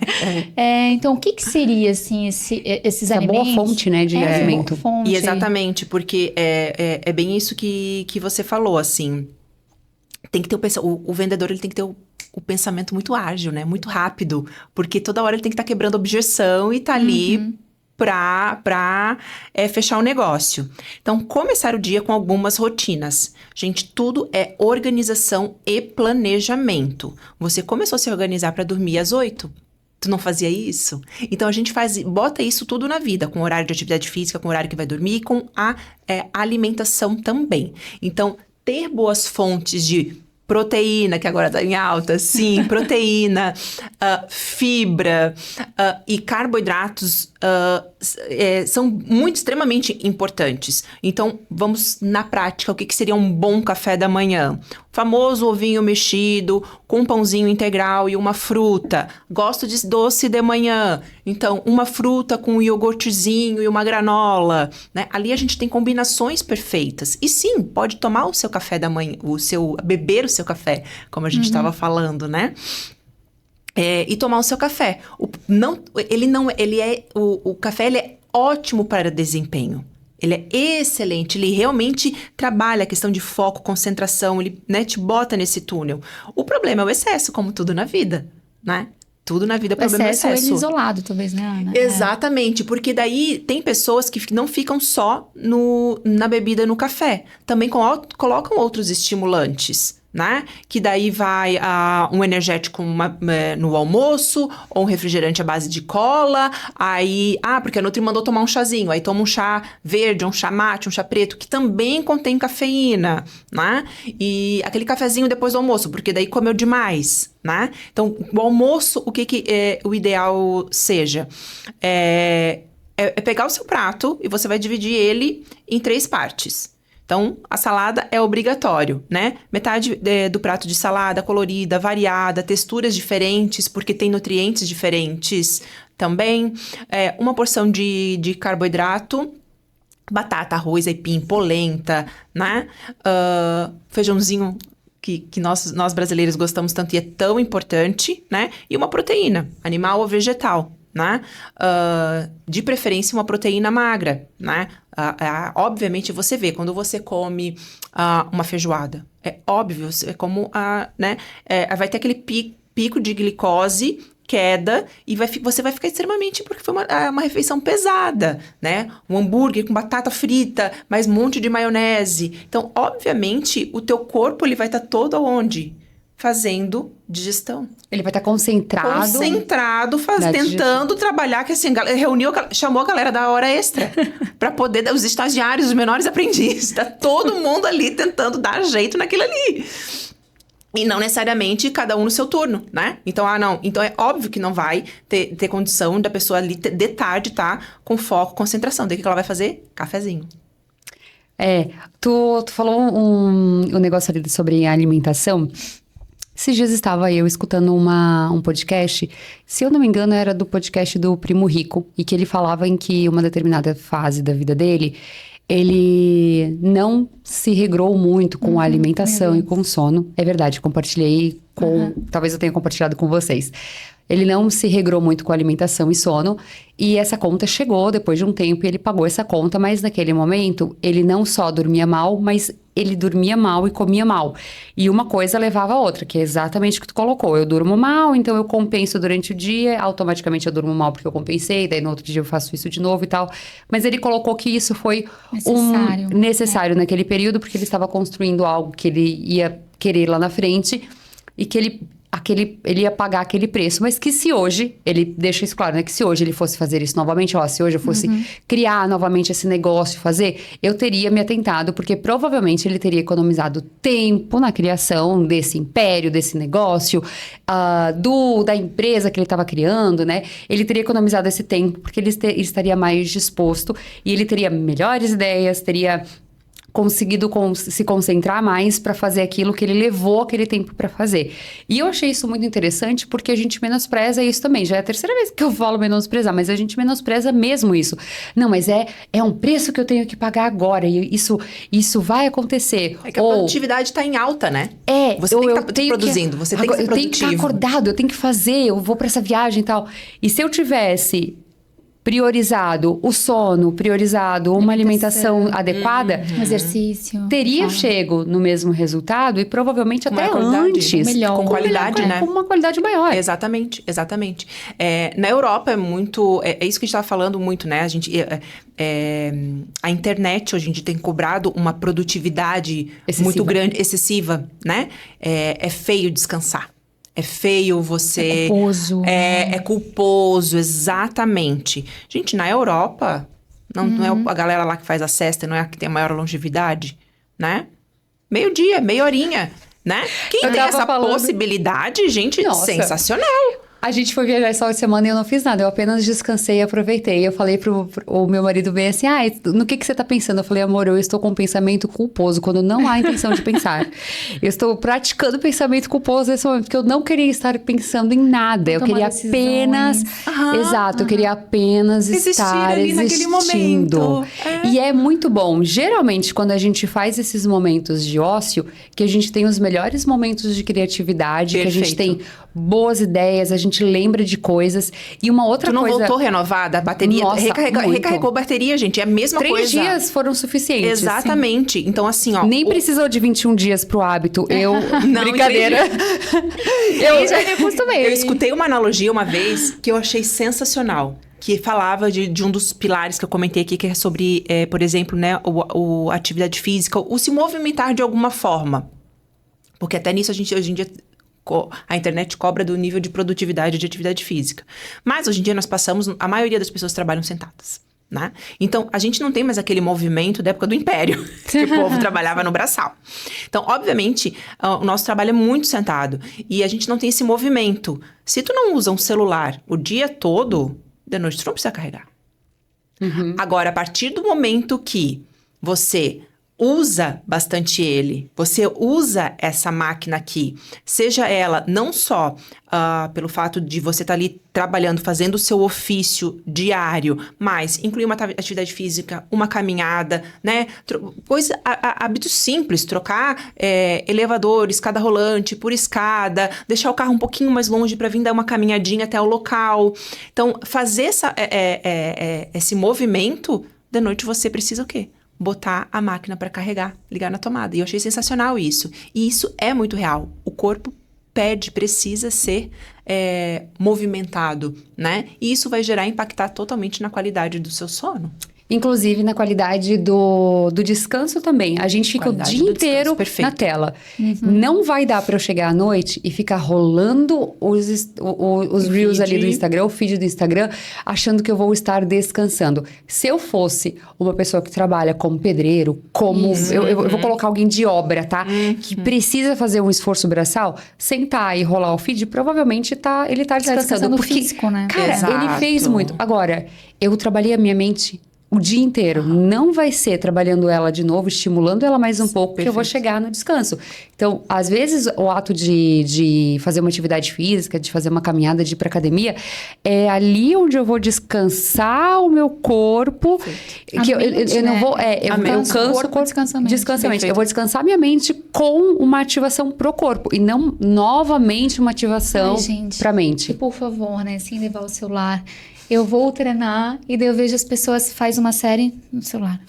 Então, o que seria, assim, esses alimentos? É boa fonte, né, de alimento. E exatamente, porque é bem isso que você falou, assim. Tem que ter o vendedor, ele tem que ter o pensamento muito ágil, né? Muito rápido. Porque toda hora ele tem que estar quebrando objeção e tá ali para fechar o negócio. Então, começar o dia com algumas rotinas. Gente, tudo é organização e planejamento. Você começou a se organizar para dormir às 8? Tu não fazia isso? Então, a gente bota isso tudo na vida, com horário de atividade física, com horário que vai dormir e com a alimentação também. Então, ter boas fontes de proteína, que agora está em alta, sim, proteína, fibra e carboidratos são muito extremamente importantes. Então, vamos na prática, o que seria um bom café da manhã? Famoso ovinho mexido, com um pãozinho integral e uma fruta. Gosto de doce de manhã, então uma fruta com um iogurtezinho e uma granola, né? Ali a gente tem combinações perfeitas. E sim, pode tomar o seu café da manhã, beber o seu café, como a gente estava falando, né? E tomar o seu café. O café ele é ótimo para desempenho. Ele é excelente, ele realmente trabalha a questão de foco, concentração, ele, né, te bota nesse túnel. O problema é o excesso, como tudo na vida, né? Tudo na vida, o problema é o excesso. Ele isolado, talvez, né, Ana? Exatamente, porque daí tem pessoas que não ficam só na bebida, no café. Também colocam outros estimulantes, né? Que daí vai um energético no almoço, ou um refrigerante à base de cola. Aí, porque a Nutri mandou tomar um chazinho. Aí toma um chá verde, um chá mate, um chá preto, que também contém cafeína, né? E aquele cafezinho depois do almoço, porque daí comeu demais, né? Então, o almoço, o que o ideal seja? É pegar o seu prato e você vai dividir ele em 3 partes. Então, a salada é obrigatório, né? Metade do prato de salada colorida, variada, texturas diferentes, porque tem nutrientes diferentes também. Uma porção de carboidrato, batata, arroz, aipim, polenta, né? Feijãozinho que nós brasileiros gostamos tanto e é tão importante, né? E uma proteína, animal ou vegetal, né? De preferência uma proteína magra, né? Obviamente você vê, quando você come uma feijoada, é óbvio, é como, né? Vai ter aquele pico de glicose, queda, e você vai ficar extremamente, porque foi uma refeição pesada, né? Um hambúrguer com batata frita, mais um monte de maionese. Então, obviamente, o teu corpo ele vai estar todo aonde? Fazendo digestão. Ele vai estar concentrado. Tentando trabalhar, que assim, chamou a galera da hora extra. Para poder, os estagiários, os menores aprendizes. Tá todo mundo ali tentando dar jeito naquilo ali. E não necessariamente cada um no seu turno, né? Então, não. Então, é óbvio que não vai ter condição da pessoa ali de tarde tá com foco, concentração. Daí o que ela vai fazer? Cafezinho. Tu falou um negócio ali sobre a alimentação. Esses dias estava eu escutando um podcast, se eu não me engano era do podcast do Primo Rico, e que ele falava em que uma determinada fase da vida dele, ele não se regrou muito com a alimentação e com o sono. É verdade, compartilhei talvez eu tenha compartilhado com vocês. Ele não se regrou muito com alimentação e sono, e essa conta chegou depois de um tempo e ele pagou essa conta, mas naquele momento ele não só dormia mal, mas ele dormia mal e comia mal. E uma coisa levava a outra, que é exatamente o que tu colocou. Eu durmo mal, então eu compenso durante o dia, automaticamente eu durmo mal porque eu compensei, daí no outro dia eu faço isso de novo e tal. Mas ele colocou que isso foi necessário naquele período, porque ele estava construindo algo que ele ia querer lá na frente e que ele ia pagar aquele preço, mas que se hoje, ele deixa isso claro, né? Que se hoje ele fosse fazer isso novamente, se hoje eu fosse criar novamente esse negócio, eu teria me atentado, porque provavelmente ele teria economizado tempo na criação desse império, desse negócio, da empresa que ele estava criando, né? Ele teria economizado esse tempo, porque ele estaria mais disposto e ele teria melhores ideias, teria conseguido se concentrar mais para fazer aquilo que ele levou aquele tempo para fazer. E eu achei isso muito interessante porque a gente menospreza isso também. Já é a terceira vez que eu falo menosprezar, mas a gente menospreza mesmo isso. Não, mas é um preço que eu tenho que pagar agora e isso vai acontecer. É que a produtividade está em alta, né? Você tem que estar produzindo, você tem que ser produtivo. Eu tenho que estar acordado, eu tenho que fazer, eu vou para essa viagem e tal. E se eu tivesse priorizado o sono, priorizado uma alimentação adequada, um exercício, teria chego no mesmo resultado e provavelmente até antes. Melhor. Com qualidade, né? Com uma qualidade maior. Exatamente. Na Europa é muito... É isso que a gente estava falando muito, né? A internet hoje em dia tem cobrado uma produtividade muito grande, excessiva, né? É feio descansar. É feio você... É culposo. É culposo, exatamente. Gente, na Europa, não é a galera lá que faz a siesta, não é a que tem a maior longevidade, né? Meio-dia, meia horinha, né? Quem tem essa possibilidade, gente, sensacional. A gente foi viajar essa semana e eu não fiz nada. Eu apenas descansei e aproveitei. Eu falei pro meu marido bem assim, no que você tá pensando? Eu falei, amor, eu estou com um pensamento culposo, quando não há intenção de pensar. Eu estou praticando pensamento culposo nesse momento, porque eu não queria estar pensando em nada. Eu queria apenas... eu queria apenas estar existindo. Naquele momento. E é muito bom. Geralmente, quando a gente faz esses momentos de ócio, que a gente tem os melhores momentos de criatividade, que a gente tem boas ideias, a gente lembra de coisas. E uma outra coisa... Tu não voltou renovada? A bateria... Recarregou a bateria, gente. É a mesma 3 dias foram suficientes. Exatamente. Sim. Então, assim, nem precisou de 21 dias pro hábito. Não, brincadeira. Eu já me acostumei. Eu escutei uma analogia uma vez que eu achei sensacional. Que falava de um dos pilares que eu comentei aqui, que é sobre, por exemplo, né, a atividade física, o se movimentar de alguma forma. Porque até nisso hoje em dia... A internet cobra do nível de produtividade de atividade física. Mas hoje em dia a maioria das pessoas trabalham sentadas, né? Então, a gente não tem mais aquele movimento da época do Império, que o povo trabalhava no braçal. Então, obviamente, o nosso trabalho é muito sentado. E a gente não tem esse movimento. Se tu não usa um celular o dia todo, de noite tu não precisa carregar. Agora, a partir do momento que você... usa bastante ele, você usa essa máquina aqui, seja ela não só pelo fato de você estar ali trabalhando, fazendo o seu ofício diário, mas incluir uma atividade física, uma caminhada, né? Hábitos simples, trocar elevador, escada rolante por escada, deixar o carro um pouquinho mais longe para vir dar uma caminhadinha até o local. Então, fazer esse movimento, de noite você precisa o quê? Botar a máquina para carregar, ligar na tomada. E eu achei sensacional isso. E isso é muito real. O corpo precisa ser movimentado, né? E isso vai impactar totalmente na qualidade do seu sono. Inclusive na qualidade do descanso também. A gente fica Qualidade o dia do descanso, inteiro perfeito. na tela. Não vai dar pra eu chegar à noite e ficar rolando os reels ali do Instagram, o feed do Instagram, achando que eu vou estar descansando. Se eu fosse uma pessoa que trabalha como pedreiro, como... Eu vou colocar alguém de obra, tá? Que precisa fazer um esforço braçal, sentar e rolar o feed, provavelmente ele tá descansando. descansando Porque, físico, né? cara, ele Exato. fez muito. Agora, eu trabalhei a minha mente o dia inteiro. Não vai ser trabalhando ela de novo, estimulando ela mais um pouco, que eu vou chegar no descanso. Então, às vezes, o ato de fazer uma atividade física, de fazer uma caminhada, de ir pra academia, é ali onde eu vou descansar o meu corpo. Que eu não vou... eu canso o corpo, descansa a mente. Descansa a mente. Perfeito. Eu vou descansar minha mente com uma ativação pro corpo. E não, novamente, uma ativação Ai, gente. pra mente. E por favor, né? Sem levar o celular. Eu vou treinar e daí eu vejo as pessoas faz uma série no celular.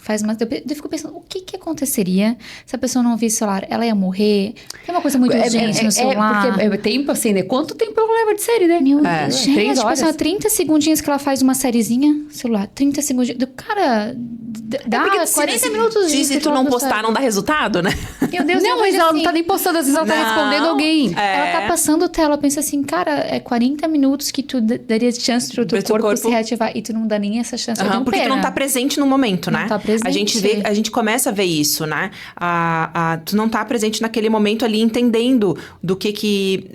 Eu fico pensando, o que aconteceria se a pessoa não visse o celular? Ela ia morrer? Tem uma coisa muito urgente no celular. Porque tempo assim, né? Quanto tempo ela leva de série, né? Meu Deus, gente, 3 tipo horas. assim, 30 segundinhos que ela faz uma sériezinha, celular, 30 segundinhos. Cara, dá Porque 40 minutos de se tu não postar, não dá resultado, né? Meu Deus, Não, eu mas vejo ela não assim, tá nem postando, às vezes ela tá Não, respondendo alguém. Ela tá passando tela, pensa assim, cara, é 40 minutos que tu daria chance pro teu corpo se reativar e tu não dá nem essa chance. Eu tenho Porque tu pena. não tá presente no momento, né? Não tá presente. A gente começa a ver isso, né? Tu não tá presente naquele momento ali, entendendo do que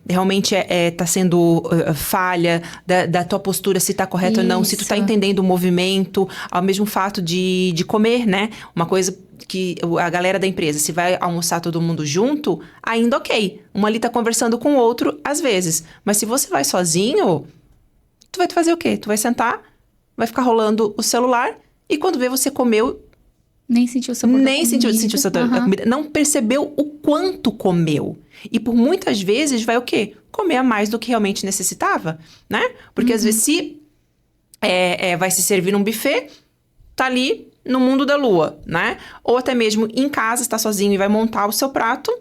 realmente tá sendo falha, da tua postura, se tá correta ou não, se tu tá Isso. entendendo o movimento, ao mesmo fato de comer, né? Uma coisa que a galera da empresa, se vai almoçar todo mundo junto, ainda ok. Um ali tá conversando com o outro, às vezes. Mas se você vai sozinho, tu vai fazer o quê? Tu vai sentar, vai ficar rolando o celular e quando vê você comeu, Nem sentiu o sabor nem da sentiu comida. o sabor da comida, não percebeu o quanto comeu. E por muitas vezes vai o quê? Comer a mais do que realmente necessitava, né? Porque às vezes se vai se servir num buffet, tá ali no mundo da lua, né? Ou até mesmo em casa, está sozinho e vai montar o seu prato,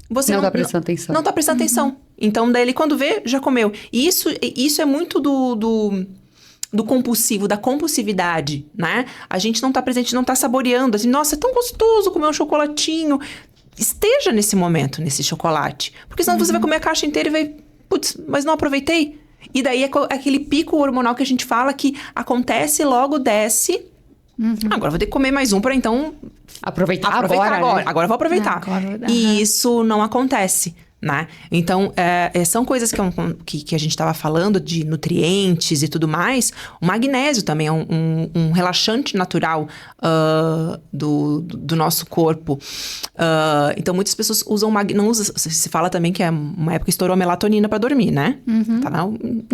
você Não tá prestando atenção. Não tá prestando atenção. Então, daí ele, quando vê, já comeu. E isso é muito do compulsivo, da compulsividade, né? A gente não tá presente, não tá saboreando. Assim, nossa, é tão gostoso comer um chocolatinho. Esteja nesse momento, nesse chocolate. Porque senão você vai comer a caixa inteira e vai... Putz, mas não aproveitei. E daí é aquele pico hormonal que a gente fala que acontece, logo desce. Agora vou ter que comer mais um para então... Aproveitar agora. agora, né? Agora eu vou aproveitar. Agora, E isso não acontece, né? Então, são coisas que a gente estava falando de nutrientes e tudo mais. O magnésio também é um relaxante natural do nosso corpo. Então, muitas pessoas usam não usa. Se fala também que é uma época que estourou a melatonina para dormir, né? Tá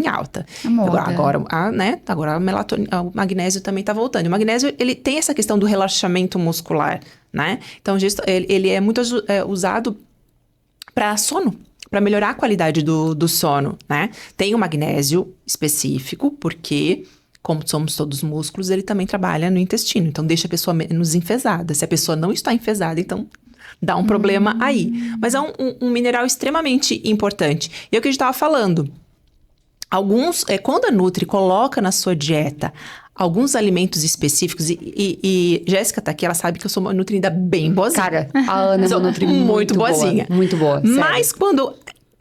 em alta. A moda. Agora, agora o magnésio também tá voltando. O magnésio, ele tem essa questão do relaxamento muscular, né? Então, ele é muito usado para sono, para melhorar a qualidade do sono, né? Tem o magnésio específico, porque, como somos todos músculos, ele também trabalha no intestino. Então, deixa a pessoa menos enfesada. Se a pessoa não está enfesada, então dá um problema aí. Mas é um mineral extremamente importante. E é o que a gente estava falando. Quando a Nutri coloca na sua dieta alguns alimentos específicos, e Jéssica tá aqui, ela sabe que eu sou uma Nutri ainda bem boazinha. Cara, a Ana é uma Nutri muito boazinha. boa. Muito boa, sério. Mas quando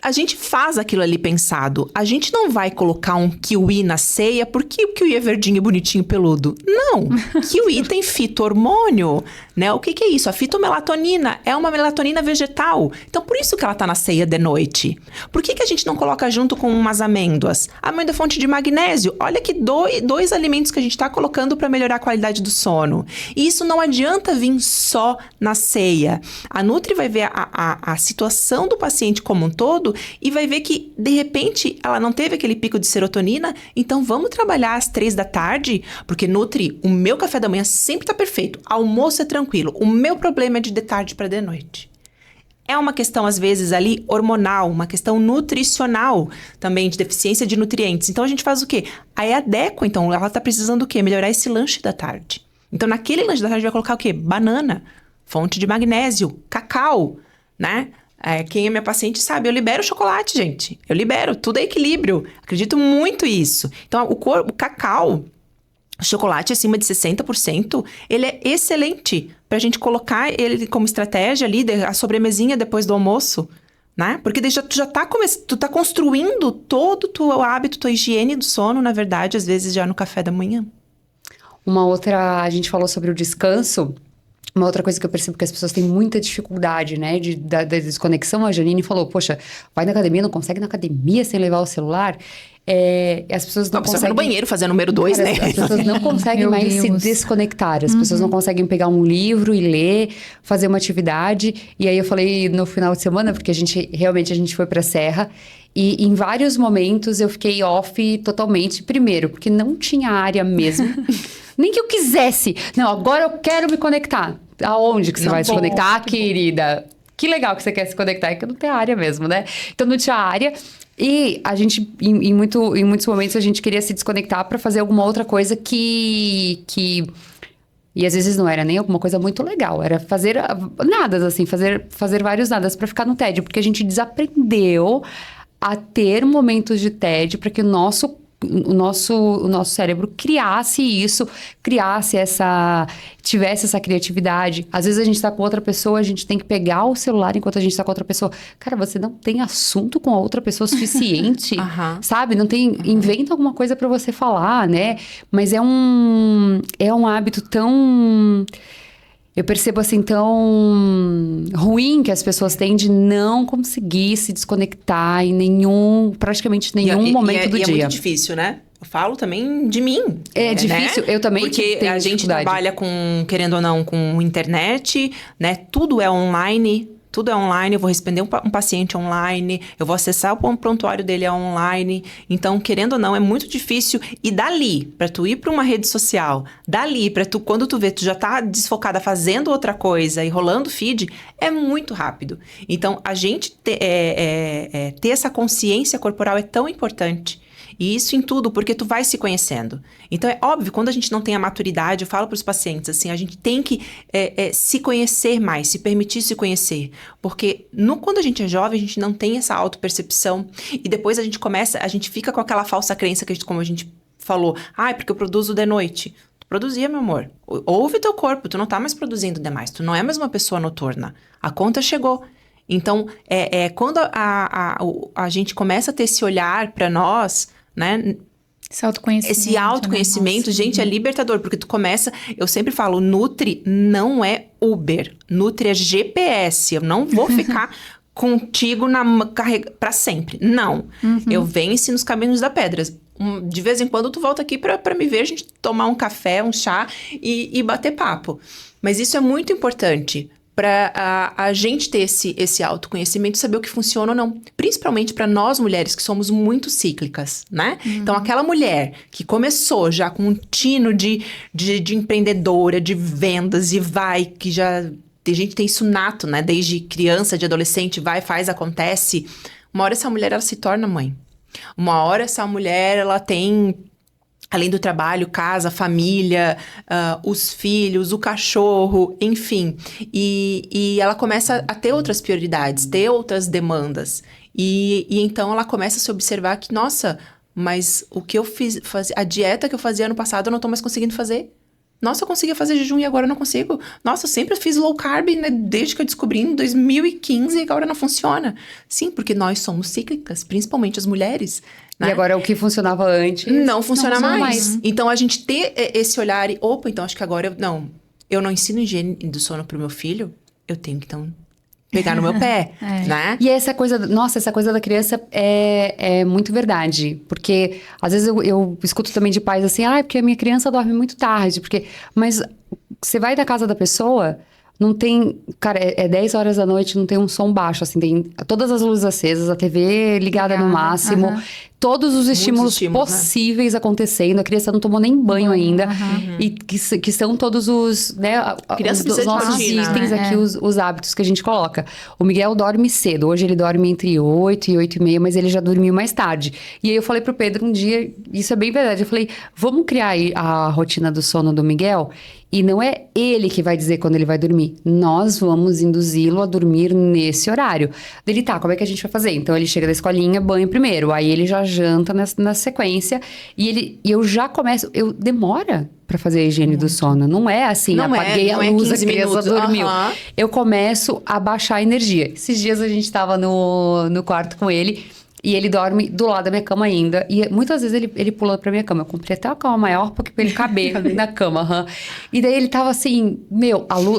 a gente faz aquilo ali pensado, a gente não vai colocar um kiwi na ceia, porque o kiwi é verdinho, bonitinho, peludo. Não, kiwi tem fito-hormônio, né? O que é isso? A fitomelatonina é uma melatonina vegetal. Então, por isso que ela tá na ceia de noite. Por que a gente não coloca junto com umas amêndoas? A amêndoa é fonte de magnésio. Olha que dois alimentos que a gente tá colocando para melhorar a qualidade do sono. E isso não adianta vir só na ceia. A Nutri vai ver a situação do paciente como um todo e vai ver que, de repente, ela não teve aquele pico de serotonina, então vamos trabalhar às 3 da tarde, porque Nutri, o meu café da manhã sempre tá perfeito, almoço é tranquilo, o meu problema é de tarde para de noite. É uma questão, às vezes, ali hormonal, uma questão nutricional também, de deficiência de nutrientes. Então, a gente faz o quê? Aí adequa, então, ela tá precisando do quê? Melhorar esse lanche da tarde. Então, naquele lanche da tarde, vai colocar o quê? Banana, fonte de magnésio, cacau, né? Quem é minha paciente sabe, eu libero chocolate, gente. Eu libero, tudo é equilíbrio. Acredito muito nisso. Então, o cacau chocolate acima de 60%, ele é excelente pra gente colocar ele como estratégia ali, a sobremesinha depois do almoço, né? Porque tu já tá tu tá construindo todo o teu hábito, tua higiene do sono, na verdade, às vezes já no café da manhã. Uma outra, a gente falou sobre o descanso. Uma outra coisa que eu percebo que as pessoas têm muita dificuldade, né, da desconexão. A Janine falou, poxa, vai na academia, não consegue ir na academia sem levar o celular. As pessoas não Você vai conseguem... no banheiro fazer número 2, né? As pessoas não conseguem Meu mais se Deus. desconectar. As pessoas não conseguem pegar um livro e ler, fazer uma atividade. E aí eu falei no final de semana, porque a gente foi pra Serra. E em vários momentos eu fiquei off totalmente. Primeiro, porque não tinha área mesmo. Nem que eu quisesse. Não, agora eu quero me conectar. Aonde que você vai se conectar, querida? Que legal que você quer se conectar. É que não tem área mesmo, né? Então não tinha área. E a gente, em muitos momentos, a gente queria se desconectar para fazer alguma outra coisa que... E às vezes não era nem alguma coisa muito legal. Era fazer nadas, assim. Fazer vários nadas para ficar no tédio. Porque a gente desaprendeu a ter momentos de tédio para que o nosso cérebro tivesse essa criatividade. Às vezes a gente tá com outra pessoa, a gente tem que pegar o celular enquanto a gente tá com outra pessoa. Cara, você não tem assunto com a outra pessoa suficiente, sabe? Não tem, inventa alguma coisa pra você falar, né? Mas é um hábito tão... Eu percebo assim, tão ruim que as pessoas têm de não conseguir se desconectar em praticamente nenhum momento do dia. E é muito difícil, né? Eu falo também de mim. É difícil, eu também porque tenho a gente dificuldade. trabalha com, querendo ou não, com internet, né? Tudo é online. Tudo é online, eu vou responder um paciente online, eu vou acessar o prontuário dele online. Então, querendo ou não, é muito difícil. E dali, pra tu ir pra uma rede social, dali, pra tu, quando tu vê, tu já tá desfocada fazendo outra coisa e rolando feed, é muito rápido. Então, a gente ter essa consciência corporal é tão importante. E isso em tudo, porque tu vai se conhecendo. Então, é óbvio, quando a gente não tem a maturidade, eu falo para os pacientes, assim, a gente tem que se conhecer mais, se permitir se conhecer. Porque quando a gente é jovem, a gente não tem essa autopercepção. E depois a gente fica com aquela falsa crença, como a gente falou. Porque eu produzo de noite. Tu produzia, meu amor. Ouve teu corpo, tu não tá mais produzindo demais. Tu não é mais uma pessoa noturna. A conta chegou. Então, quando a gente começa a ter esse olhar para nós... né? Esse autoconhecimento, né? gente, é libertador, porque tu começa, eu sempre falo, Nutri não é Uber, Nutri é GPS, eu não vou ficar contigo pra sempre, não. Eu venho e ensino os caminhos da pedra. De vez em quando tu volta aqui pra me ver, a gente tomar um café, um chá e bater papo. Mas isso é muito importante, para a gente ter esse autoconhecimento, saber o que funciona ou não. Principalmente para nós mulheres, que somos muito cíclicas, né? Então, aquela mulher que começou já com um tino de empreendedora, de vendas, que já... A gente tem isso nato, né? Desde criança, de adolescente, faz, acontece. Uma hora essa mulher, ela se torna mãe. Uma hora essa mulher, ela tem... Além do trabalho, casa, família, os filhos, o cachorro, enfim. E ela começa a ter outras prioridades, ter outras demandas. E então ela começa a se observar que, nossa, mas o que eu a dieta que eu fazia ano passado eu não tô mais conseguindo fazer. Nossa, eu conseguia fazer jejum e agora eu não consigo. Nossa, eu sempre fiz low carb, né? Desde que eu descobri em 2015 e agora não funciona. Sim, porque nós somos cíclicas, principalmente as mulheres. Né? E agora o que funcionava antes... Não funciona mais. Então, a gente ter esse olhar e... Opa, então acho que agora eu não ensino higiene do sono pro meu filho. Eu tenho que, então... pegar no meu pé, né? E essa coisa da criança é muito verdade. Porque, às vezes, eu escuto também de pais assim, porque a minha criança dorme muito tarde. Mas você vai da casa da pessoa, não tem... Cara, é 10 horas da noite, não tem um som baixo, assim. Tem todas as luzes acesas, a TV ligada no máximo. Todos os estímulos possíveis, né? Acontecendo. A criança não tomou nem banho ainda. E que são todos os... Né, os nossos itens aqui, os hábitos que a gente coloca. O Miguel dorme cedo. Hoje ele dorme entre 8 e 8 e meia, mas ele já dormiu mais tarde. E aí eu falei pro Pedro um dia, isso é bem verdade, eu falei, vamos criar a rotina do sono do Miguel? E não é ele que vai dizer quando ele vai dormir. Nós vamos induzi-lo a dormir nesse horário. Ele, tá, como é que a gente vai fazer? Então, ele chega da escolinha, banho primeiro. Aí, ele já janta na sequência. E eu já começo... Demora pra fazer a higiene do sono. Não é assim, apaguei a luz, a criança dormiu. Eu começo a baixar a energia. Esses dias, a gente tava no quarto com ele... E ele dorme do lado da minha cama ainda. E muitas vezes ele pula pra minha cama. Eu comprei até uma cama maior pra ele caber na cama. E daí ele tava assim,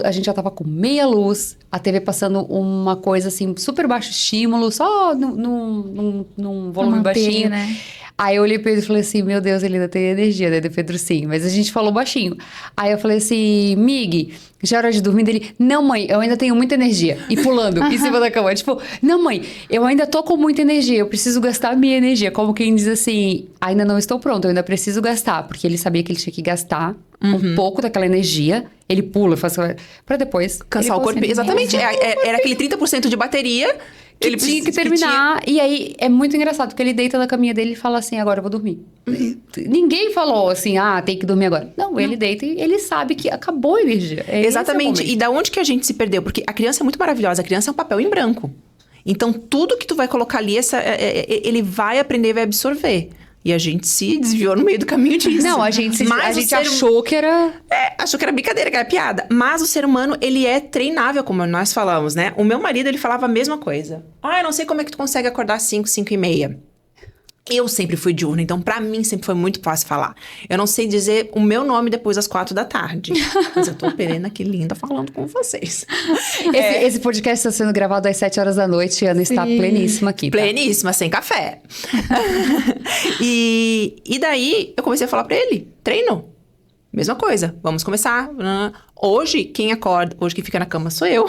a gente já tava com meia luz, a TV passando uma coisa assim, super baixo estímulo, só num volume baixinho. Né? Aí eu olhei pra ele e falei assim, meu Deus, ele ainda tem energia, né, Pedro? Sim, mas a gente falou baixinho. Aí eu falei assim, Mig, já é hora de dormir? Dele, não, mãe, eu ainda tenho muita energia. E pulando em cima da cama. Tipo, não, mãe, eu ainda tô com muita energia, eu preciso gastar a minha energia. Como quem diz assim, ainda não estou pronto, eu ainda preciso gastar. Porque ele sabia que ele tinha que gastar um pouco daquela energia. Ele pula, faz pra depois... Cansar o corpo. Exatamente, era aquele 30% de bateria... Ele tinha que terminar. E aí, é muito engraçado, porque ele deita na caminha dele e fala assim, agora eu vou dormir. Ninguém falou assim, tem que dormir agora. Não, ele deita e ele sabe que acabou a energia. Exatamente. E da onde que a gente se perdeu? Porque a criança é muito maravilhosa. A criança é um papel em branco. Então, tudo que tu vai colocar ali, ele vai aprender e vai absorver. E a gente se desviou no meio do caminho disso. Não, a gente achou que era... achou que era brincadeira, que era piada. Mas o ser humano, ele é treinável, como nós falamos, né? O meu marido, ele falava a mesma coisa. Eu não sei como é que tu consegue acordar 5h30. Eu sempre fui diurna, então pra mim sempre foi muito fácil falar. Eu não sei dizer o meu nome depois das 4 da tarde. Mas eu tô perena aqui linda falando com vocês. Esse podcast está sendo gravado às 7 horas da noite e a Ana está pleníssima aqui. Tá? Pleníssima, sem café. E daí eu comecei a falar pra ele, treino. Mesma coisa, vamos começar. Hoje, quem fica na cama sou eu.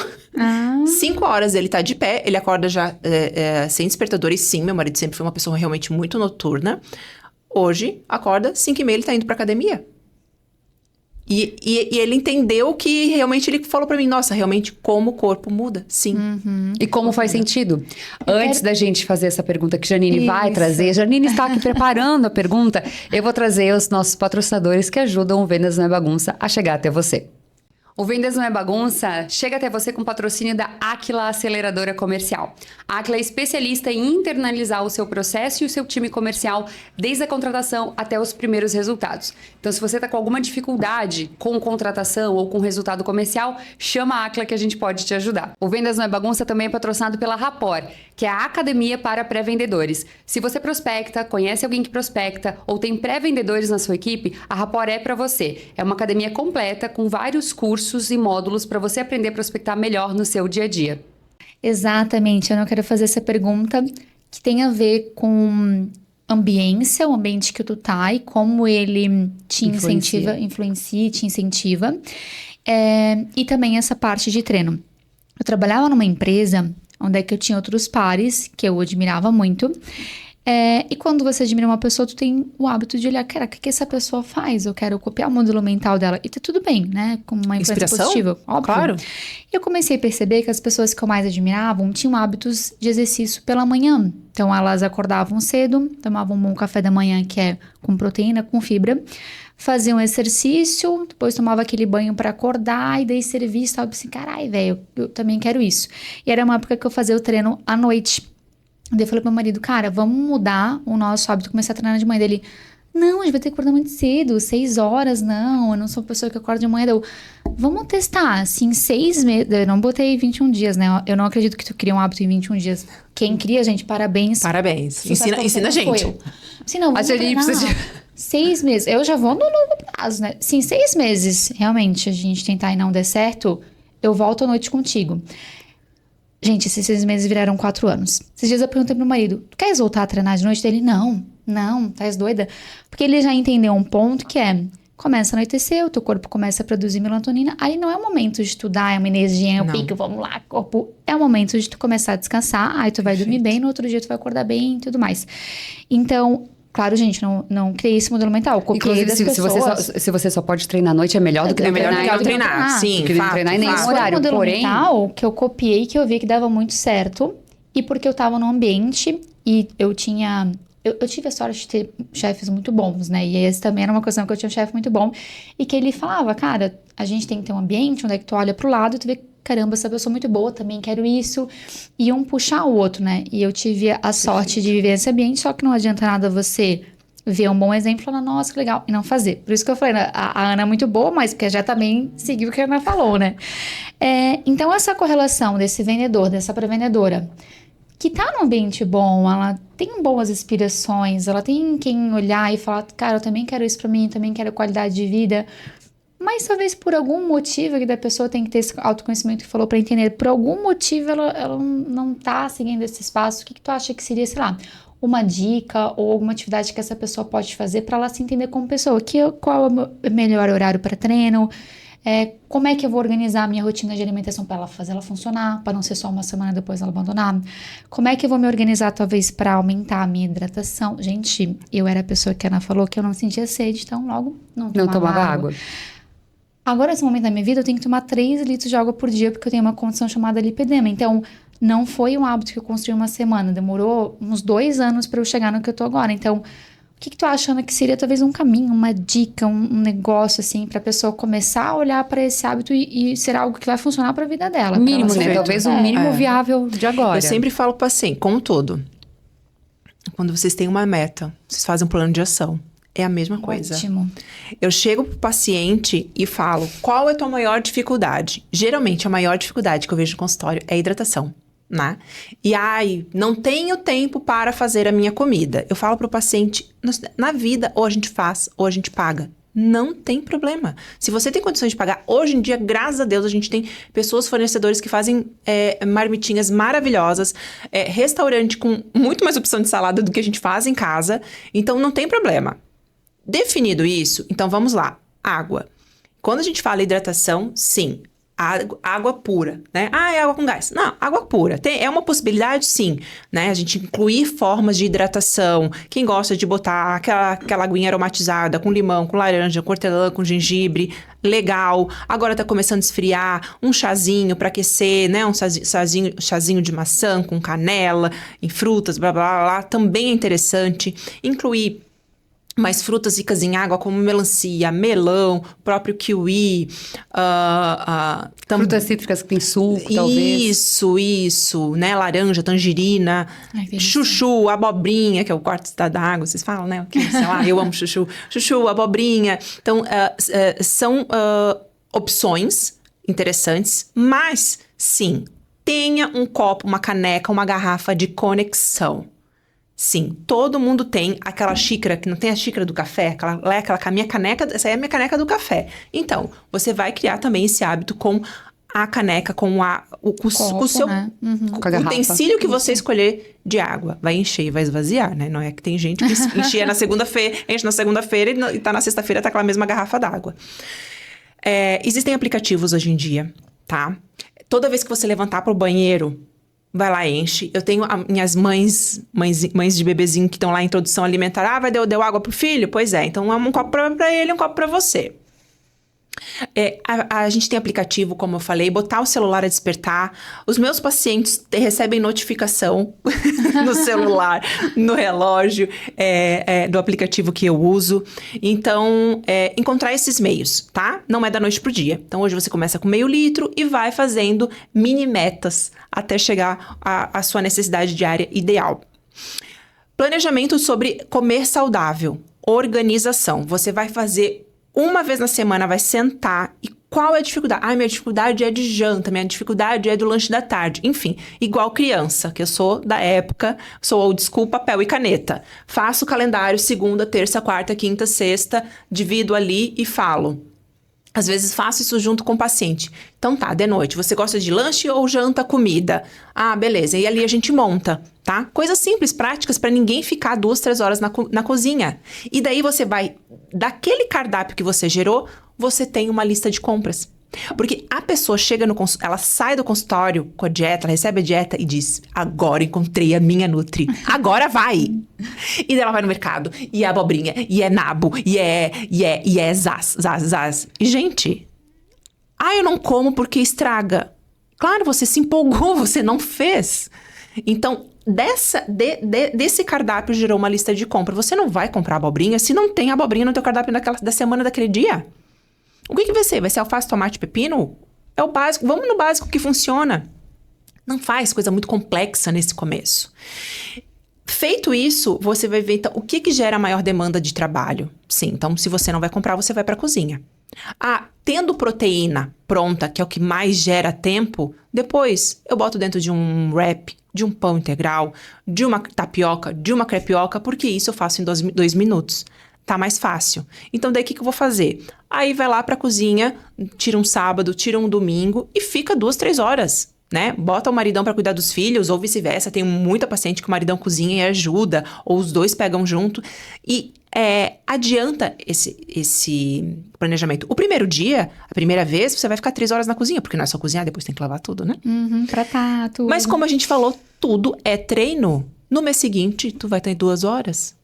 5 horas ele tá de pé, ele acorda já sem despertador. E sim, meu marido sempre foi uma pessoa realmente muito noturna. Hoje, acorda, 5h30 ele tá indo pra academia. E ele entendeu que realmente ele falou pra mim, nossa, realmente como o corpo muda, sim. E como faz sentido? Antes da gente fazer essa pergunta que Janine vai trazer, Janine está aqui preparando a pergunta, eu vou trazer os nossos patrocinadores que ajudam o Vendas Não é Bagunça a chegar até você. O Vendas Não é Bagunça chega até você com patrocínio da Aquila Aceleradora Comercial. A Aquila é especialista em internalizar o seu processo e o seu time comercial desde a contratação até os primeiros resultados. Então, se você está com alguma dificuldade com contratação ou com resultado comercial, chama a Aquila que a gente pode te ajudar. O Vendas Não é Bagunça também é patrocinado pela Rapport, que é a academia para pré-vendedores. Se você prospecta, conhece alguém que prospecta ou tem pré-vendedores na sua equipe, a Rapport é para você. É uma academia completa com vários cursos e módulos para você aprender a prospectar melhor no seu dia a dia. Exatamente, eu não quero fazer essa pergunta que tem a ver com ambiência, o ambiente que tu tá e como ele te influencia e te incentiva. E também essa parte de treino. Eu trabalhava numa empresa onde é que eu tinha outros pares que eu admirava muito. E quando você admira uma pessoa, tu tem o hábito de olhar, cara, o que essa pessoa faz? Eu quero copiar o modelo mental dela. E tá tudo bem, né? Com uma influência positiva, óbvio. Claro. E eu comecei a perceber que as pessoas que eu mais admiravam tinham hábitos de exercício pela manhã. Então, elas acordavam cedo, tomavam um bom café da manhã, que é com proteína, com fibra, faziam exercício, depois tomava aquele banho pra acordar, e daí serviço, tava assim, carai, velho, eu também quero isso. E era uma época que eu fazia o treino à noite. Daí eu falei pro meu marido, cara, vamos mudar o nosso hábito, começar a treinar de manhã. Dele, não, a gente vai ter que acordar muito cedo, 6 horas, não, eu não sou uma pessoa que acorda de manhã. Vamos testar, assim, 6 meses, eu não botei 21 dias, né, eu não acredito que tu cria um hábito em 21 dias. Quem cria, gente, parabéns. Parabéns, ensina a gente. Se não, vamos treinar. 6 meses, eu já vou no longo prazo, né, se em 6 meses, realmente, a gente tentar e não der certo, eu volto à noite contigo. Gente, esses 6 meses viraram 4 anos. Esses dias eu perguntei pro meu marido, tu queres voltar a treinar de noite? Dele, não, tá doida? Porque ele já entendeu um ponto que começa a anoitecer, o teu corpo começa a produzir melatonina, aí não é o momento de tu dar uma energia, um pico, vamos lá, corpo. É o momento de tu começar a descansar, aí tu vai dormir bem, no outro dia tu vai acordar bem e tudo mais. Então, claro, gente, não criei esse modelo mental. Copiei das pessoas. Se você só pode treinar à noite, é melhor do que não treinar. Sim, porque não treinar em nenhum horário. Foi um modelo mental que eu copiei, que eu vi que dava muito certo. E porque eu tava num ambiente e eu tinha... Eu tive a sorte de ter chefes muito bons, né? E esse também era uma questão que eu tinha um chefe muito bom. E que ele falava, cara, a gente tem que ter um ambiente onde é que tu olha pro lado e tu vê, caramba, essa pessoa é muito boa, também quero isso. E um puxar o outro, né? E eu tive a sorte de viver nesse ambiente, só que não adianta nada você ver um bom exemplo e falar, nossa, que legal, e não fazer. Por isso que eu falei, né, a Ana é muito boa, mas porque já também seguiu o que a Ana falou, né? Então, essa correlação desse vendedor, dessa pré-vendedora, que tá num ambiente bom, ela tem boas inspirações, ela tem quem olhar e falar, cara, eu também quero isso pra mim, também quero qualidade de vida. Mas talvez por algum motivo que da pessoa tem que ter esse autoconhecimento que falou pra entender, por algum motivo ela não tá seguindo esse espaço. O que tu acha que seria, sei lá, uma dica ou alguma atividade que essa pessoa pode fazer para ela se entender como pessoa? Qual é o melhor horário para treino? Como é que eu vou organizar a minha rotina de alimentação para ela fazer ela funcionar, para não ser só uma semana depois ela abandonar? Como é que eu vou me organizar talvez para aumentar a minha hidratação? Gente, eu era a pessoa que a Ana falou que eu não sentia sede, então logo não tomava água. Agora, nesse momento da minha vida, eu tenho que tomar 3 litros de água por dia, porque eu tenho uma condição chamada lipedema. Então, não foi um hábito que eu construí uma semana. Demorou uns 2 anos para eu chegar no que eu tô agora. Então, o que tu acha, Ana, que seria talvez um caminho, uma dica, um negócio, assim, pra pessoa começar a olhar para esse hábito e ser algo que vai funcionar pra vida dela? Mínimo, né? Talvez um mínimo viável de agora. Eu sempre falo pro paciente, como todo, quando vocês têm uma meta, vocês fazem um plano de ação. É a mesma coisa. Ótimo. Eu chego pro paciente e falo, qual é a tua maior dificuldade? Geralmente, a maior dificuldade que eu vejo no consultório é a hidratação, né? E, não tenho tempo para fazer a minha comida. Eu falo pro paciente, na vida, ou a gente faz, ou a gente paga. Não tem problema. Se você tem condições de pagar, hoje em dia, graças a Deus, a gente tem pessoas, fornecedores que fazem marmitinhas maravilhosas, restaurante com muito mais opção de salada do que a gente faz em casa. Então, não tem problema. Definido isso, então vamos lá. Água. Quando a gente fala hidratação, sim, água pura, né? É água com gás. Não, água pura. É uma possibilidade, sim, né? A gente incluir formas de hidratação. Quem gosta de botar aquela aguinha aromatizada com limão, com laranja, com hortelã, com gengibre, legal. Agora tá começando a esfriar, um chazinho para aquecer, né? Um chazinho de maçã com canela, em frutas, blá, blá, blá, blá. Também é interessante. Incluir mais frutas ricas em água, como melancia, melão, próprio kiwi. Frutas cítricas que tem suco, talvez. Isso, né? Laranja, tangerina, chuchu, abobrinha, que é o quarto da água, vocês falam, né? Sei lá, eu amo chuchu. Chuchu, abobrinha. Então, são opções interessantes, mas, sim, tenha um copo, uma caneca, uma garrafa de conexão. Sim, todo mundo tem aquela xícara, que não tem a xícara do café, aquela minha caneca, essa é a minha caneca do café. Então, você vai criar também esse hábito com a caneca, com o seu né? utensílio que você escolher de água. Vai encher e vai esvaziar, né? Não é que tem gente que enche na segunda-feira e tá na sexta-feira, tá aquela mesma garrafa d'água. Existem aplicativos hoje em dia, tá? Toda vez que você levantar pro banheiro, vai lá, enche. Eu tenho minhas mães de bebezinho que estão lá em introdução alimentar. Deu água pro filho? Pois é. Então, um copo pra ele, um copo pra você. A gente tem aplicativo, como eu falei, botar o celular a despertar. Os meus pacientes recebem notificação no celular, no relógio, do aplicativo que eu uso. Então, encontrar esses meios, tá? Não é da noite pro dia. Então, hoje você começa com meio litro e vai fazendo mini metas até chegar à sua necessidade diária ideal. Planejamento sobre comer saudável. Organização. Você vai fazer uma vez na semana, vai sentar e qual é a dificuldade? Minha dificuldade é de janta, minha dificuldade é do lanche da tarde. Enfim, igual criança, que eu sou da época, sou old school, papel e caneta. Faço o calendário segunda, terça, quarta, quinta, sexta, divido ali e falo. Às vezes faço isso junto com o paciente. Então tá, de noite, você gosta de lanche ou janta comida? Beleza. E ali a gente monta, tá? Coisas simples, práticas, para ninguém ficar 2, 3 horas na cozinha. E daí você vai, daquele cardápio que você gerou, você tem uma lista de compras. Porque a pessoa chega no consultório, ela sai do consultório com a dieta, ela recebe a dieta e diz, agora encontrei a minha Nutri, agora vai! E daí ela vai no mercado, e é abobrinha, e é nabo, e é zaz. E gente, eu não como porque estraga. Claro, você se empolgou, você não fez. Então, desse cardápio gerou uma lista de compra. Você não vai comprar abobrinha se não tem abobrinha no teu cardápio da semana daquele dia. O que vai ser? Vai ser alface, tomate, pepino? É o básico. Vamos no básico que funciona. Não faz coisa muito complexa nesse começo. Feito isso, você vai ver então, o que gera maior demanda de trabalho. Sim, então se você não vai comprar, você vai para a cozinha. Tendo proteína pronta, que é o que mais gera tempo, depois eu boto dentro de um wrap, de um pão integral, de uma tapioca, de uma crepioca, porque isso eu faço em 2 minutos. Tá mais fácil. Então, daí o que eu vou fazer? Aí vai lá pra cozinha, tira um sábado, tira um domingo e fica 2, 3 horas, né? Bota o maridão pra cuidar dos filhos ou vice-versa. Tenho muita paciente que o maridão cozinha e ajuda, ou os dois pegam junto. E adianta esse planejamento. O primeiro dia, a primeira vez, você vai ficar 3 horas na cozinha, porque não é só cozinhar, depois tem que lavar tudo, né? Pratar, tudo. Mas como a gente falou, tudo é treino. No mês seguinte, tu vai ter 2 horas.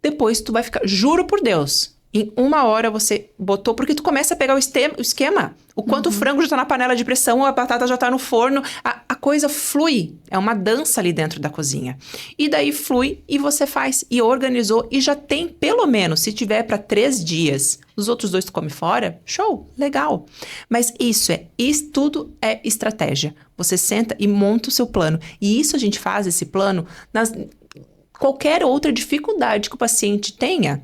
Depois tu vai ficar, juro por Deus, em 1 hora você botou, porque tu começa a pegar o esquema. O quanto o frango já tá na panela de pressão, a batata já tá no forno, a coisa flui. É uma dança ali dentro da cozinha. E daí flui e você faz, e organizou, e já tem pelo menos, se tiver para 3 dias, os outros 2 tu come fora, show, legal. Mas isso tudo é estratégia. Você senta e monta o seu plano. E isso a gente faz, esse plano, qualquer outra dificuldade que o paciente tenha.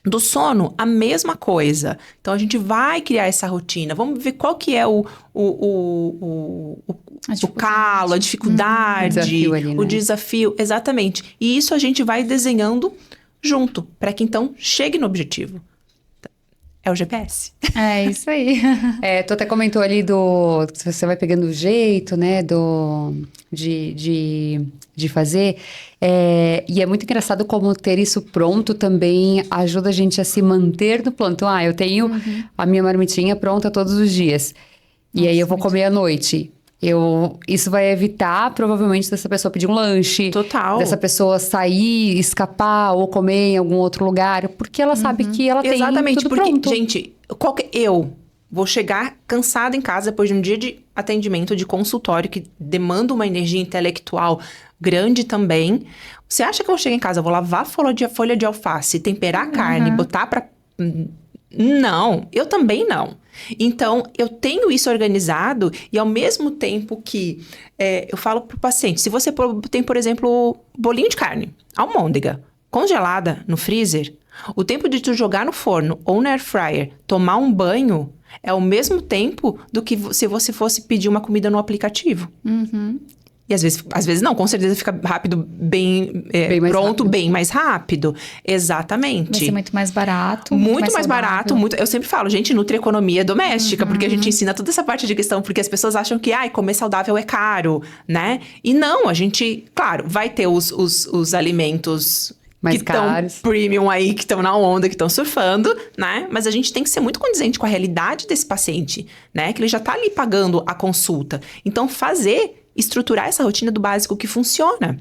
Do sono, a mesma coisa. Então, a gente vai criar essa rotina. Vamos ver qual que é o calo, a dificuldade, desafio ali, né? o desafio. Exatamente. E isso a gente vai desenhando junto, para que então chegue no objetivo. É o GPS. É isso aí. Tu até comentou ali você vai pegando o jeito, né, de fazer. E é muito engraçado como ter isso pronto também ajuda a gente a se manter no plano. Então, eu tenho a minha marmitinha pronta todos os dias. E aí eu vou comer à noite. Isso vai evitar, provavelmente, dessa pessoa pedir um lanche. Total. Dessa pessoa sair, escapar ou comer em algum outro lugar. Porque ela sabe que ela tem tudo pronto. Gente, eu vou chegar cansada em casa depois de um dia de atendimento, de consultório, que demanda uma energia intelectual grande também. Você acha que eu vou chegar em casa, eu vou lavar folha de alface, temperar a carne, botar pra... Não, eu também não. Então, eu tenho isso organizado e ao mesmo tempo que eu falo pro paciente, se você tem, por exemplo, bolinho de carne, almôndega, congelada no freezer, o tempo de tu jogar no forno ou na air fryer, tomar um banho, é o mesmo tempo do que se você fosse pedir uma comida no aplicativo. E às vezes não, com certeza fica rápido, bem pronto, rápido. Bem mais rápido. Exatamente. Vai ser muito mais barato. Muito mais barato. Eu sempre falo, gente, nutrieconomia doméstica, porque a gente ensina toda essa parte de questão, porque as pessoas acham que, comer saudável é caro, né? E não, a gente, claro, vai ter os alimentos mais que estão premium aí, que estão na onda, que estão surfando, né? Mas a gente tem que ser muito condizente com a realidade desse paciente, né? Que ele já tá ali pagando a consulta. Então, estruturar essa rotina do básico que funciona.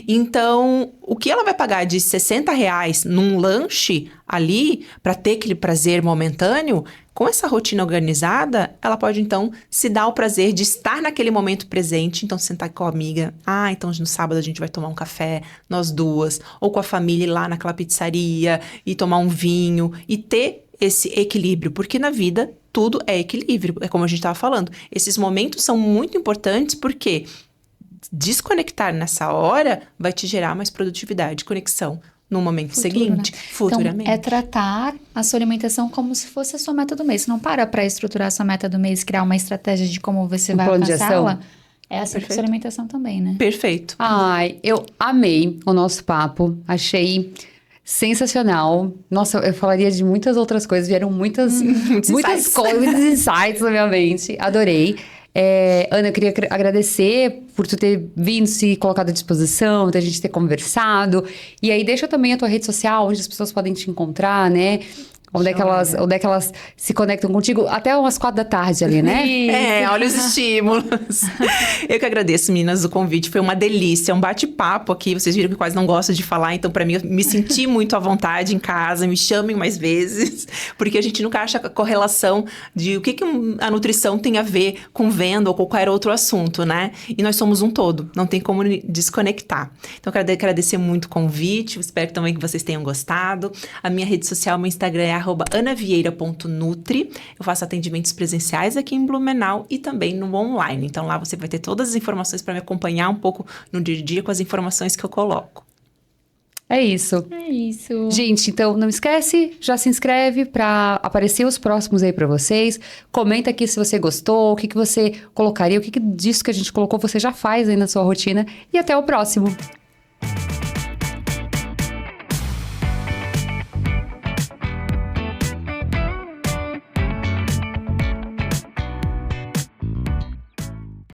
Então, o que ela vai pagar de R$60 num lanche ali, para ter aquele prazer momentâneo, com essa rotina organizada, ela pode então se dar o prazer de estar naquele momento presente, então sentar com a amiga, então no sábado a gente vai tomar um café, nós duas, ou com a família ir lá naquela pizzaria e tomar um vinho e ter esse equilíbrio, porque na vida tudo é equilíbrio, é como a gente estava falando. Esses momentos são muito importantes porque desconectar nessa hora vai te gerar mais produtividade, conexão no momento seguinte, futuramente. Então, é tratar a sua alimentação como se fosse a sua meta do mês. Você não para estruturar a sua meta do mês, criar uma estratégia de como você vai alcançá-la. É assim com a sua alimentação também, né? Perfeito. Eu amei o nosso papo, achei sensacional. Nossa, eu falaria de muitas outras coisas, vieram muitas coisas, muitos insights na minha mente. Adorei. Ana, eu queria agradecer por tu ter vindo, se colocado à disposição, da gente ter conversado. E aí, deixa também a tua rede social, onde as pessoas podem te encontrar, né? Onde é que elas se conectam contigo? Até umas 4 da tarde ali, né? Olha os estímulos. Eu que agradeço, meninas, o convite. Foi uma delícia, um bate-papo aqui. Vocês viram que quase não gosto de falar, então pra mim, eu me senti muito à vontade em casa. Me chamem mais vezes, porque a gente nunca acha a correlação de o que a nutrição tem a ver com venda ou qualquer outro assunto, né? E nós somos um todo, não tem como desconectar. Então, eu quero agradecer muito o convite. Espero também que vocês tenham gostado. A minha rede social, meu Instagram é @anavieira.nutri. Eu faço atendimentos presenciais aqui em Blumenau e também no online. Então lá você vai ter todas as informações para me acompanhar um pouco no dia a dia com as informações que eu coloco. É isso. É isso. Gente, então não esquece, já se inscreve para aparecer os próximos aí para vocês. Comenta aqui se você gostou, o que você colocaria, o que disso que a gente colocou você já faz aí na sua rotina. E até o próximo.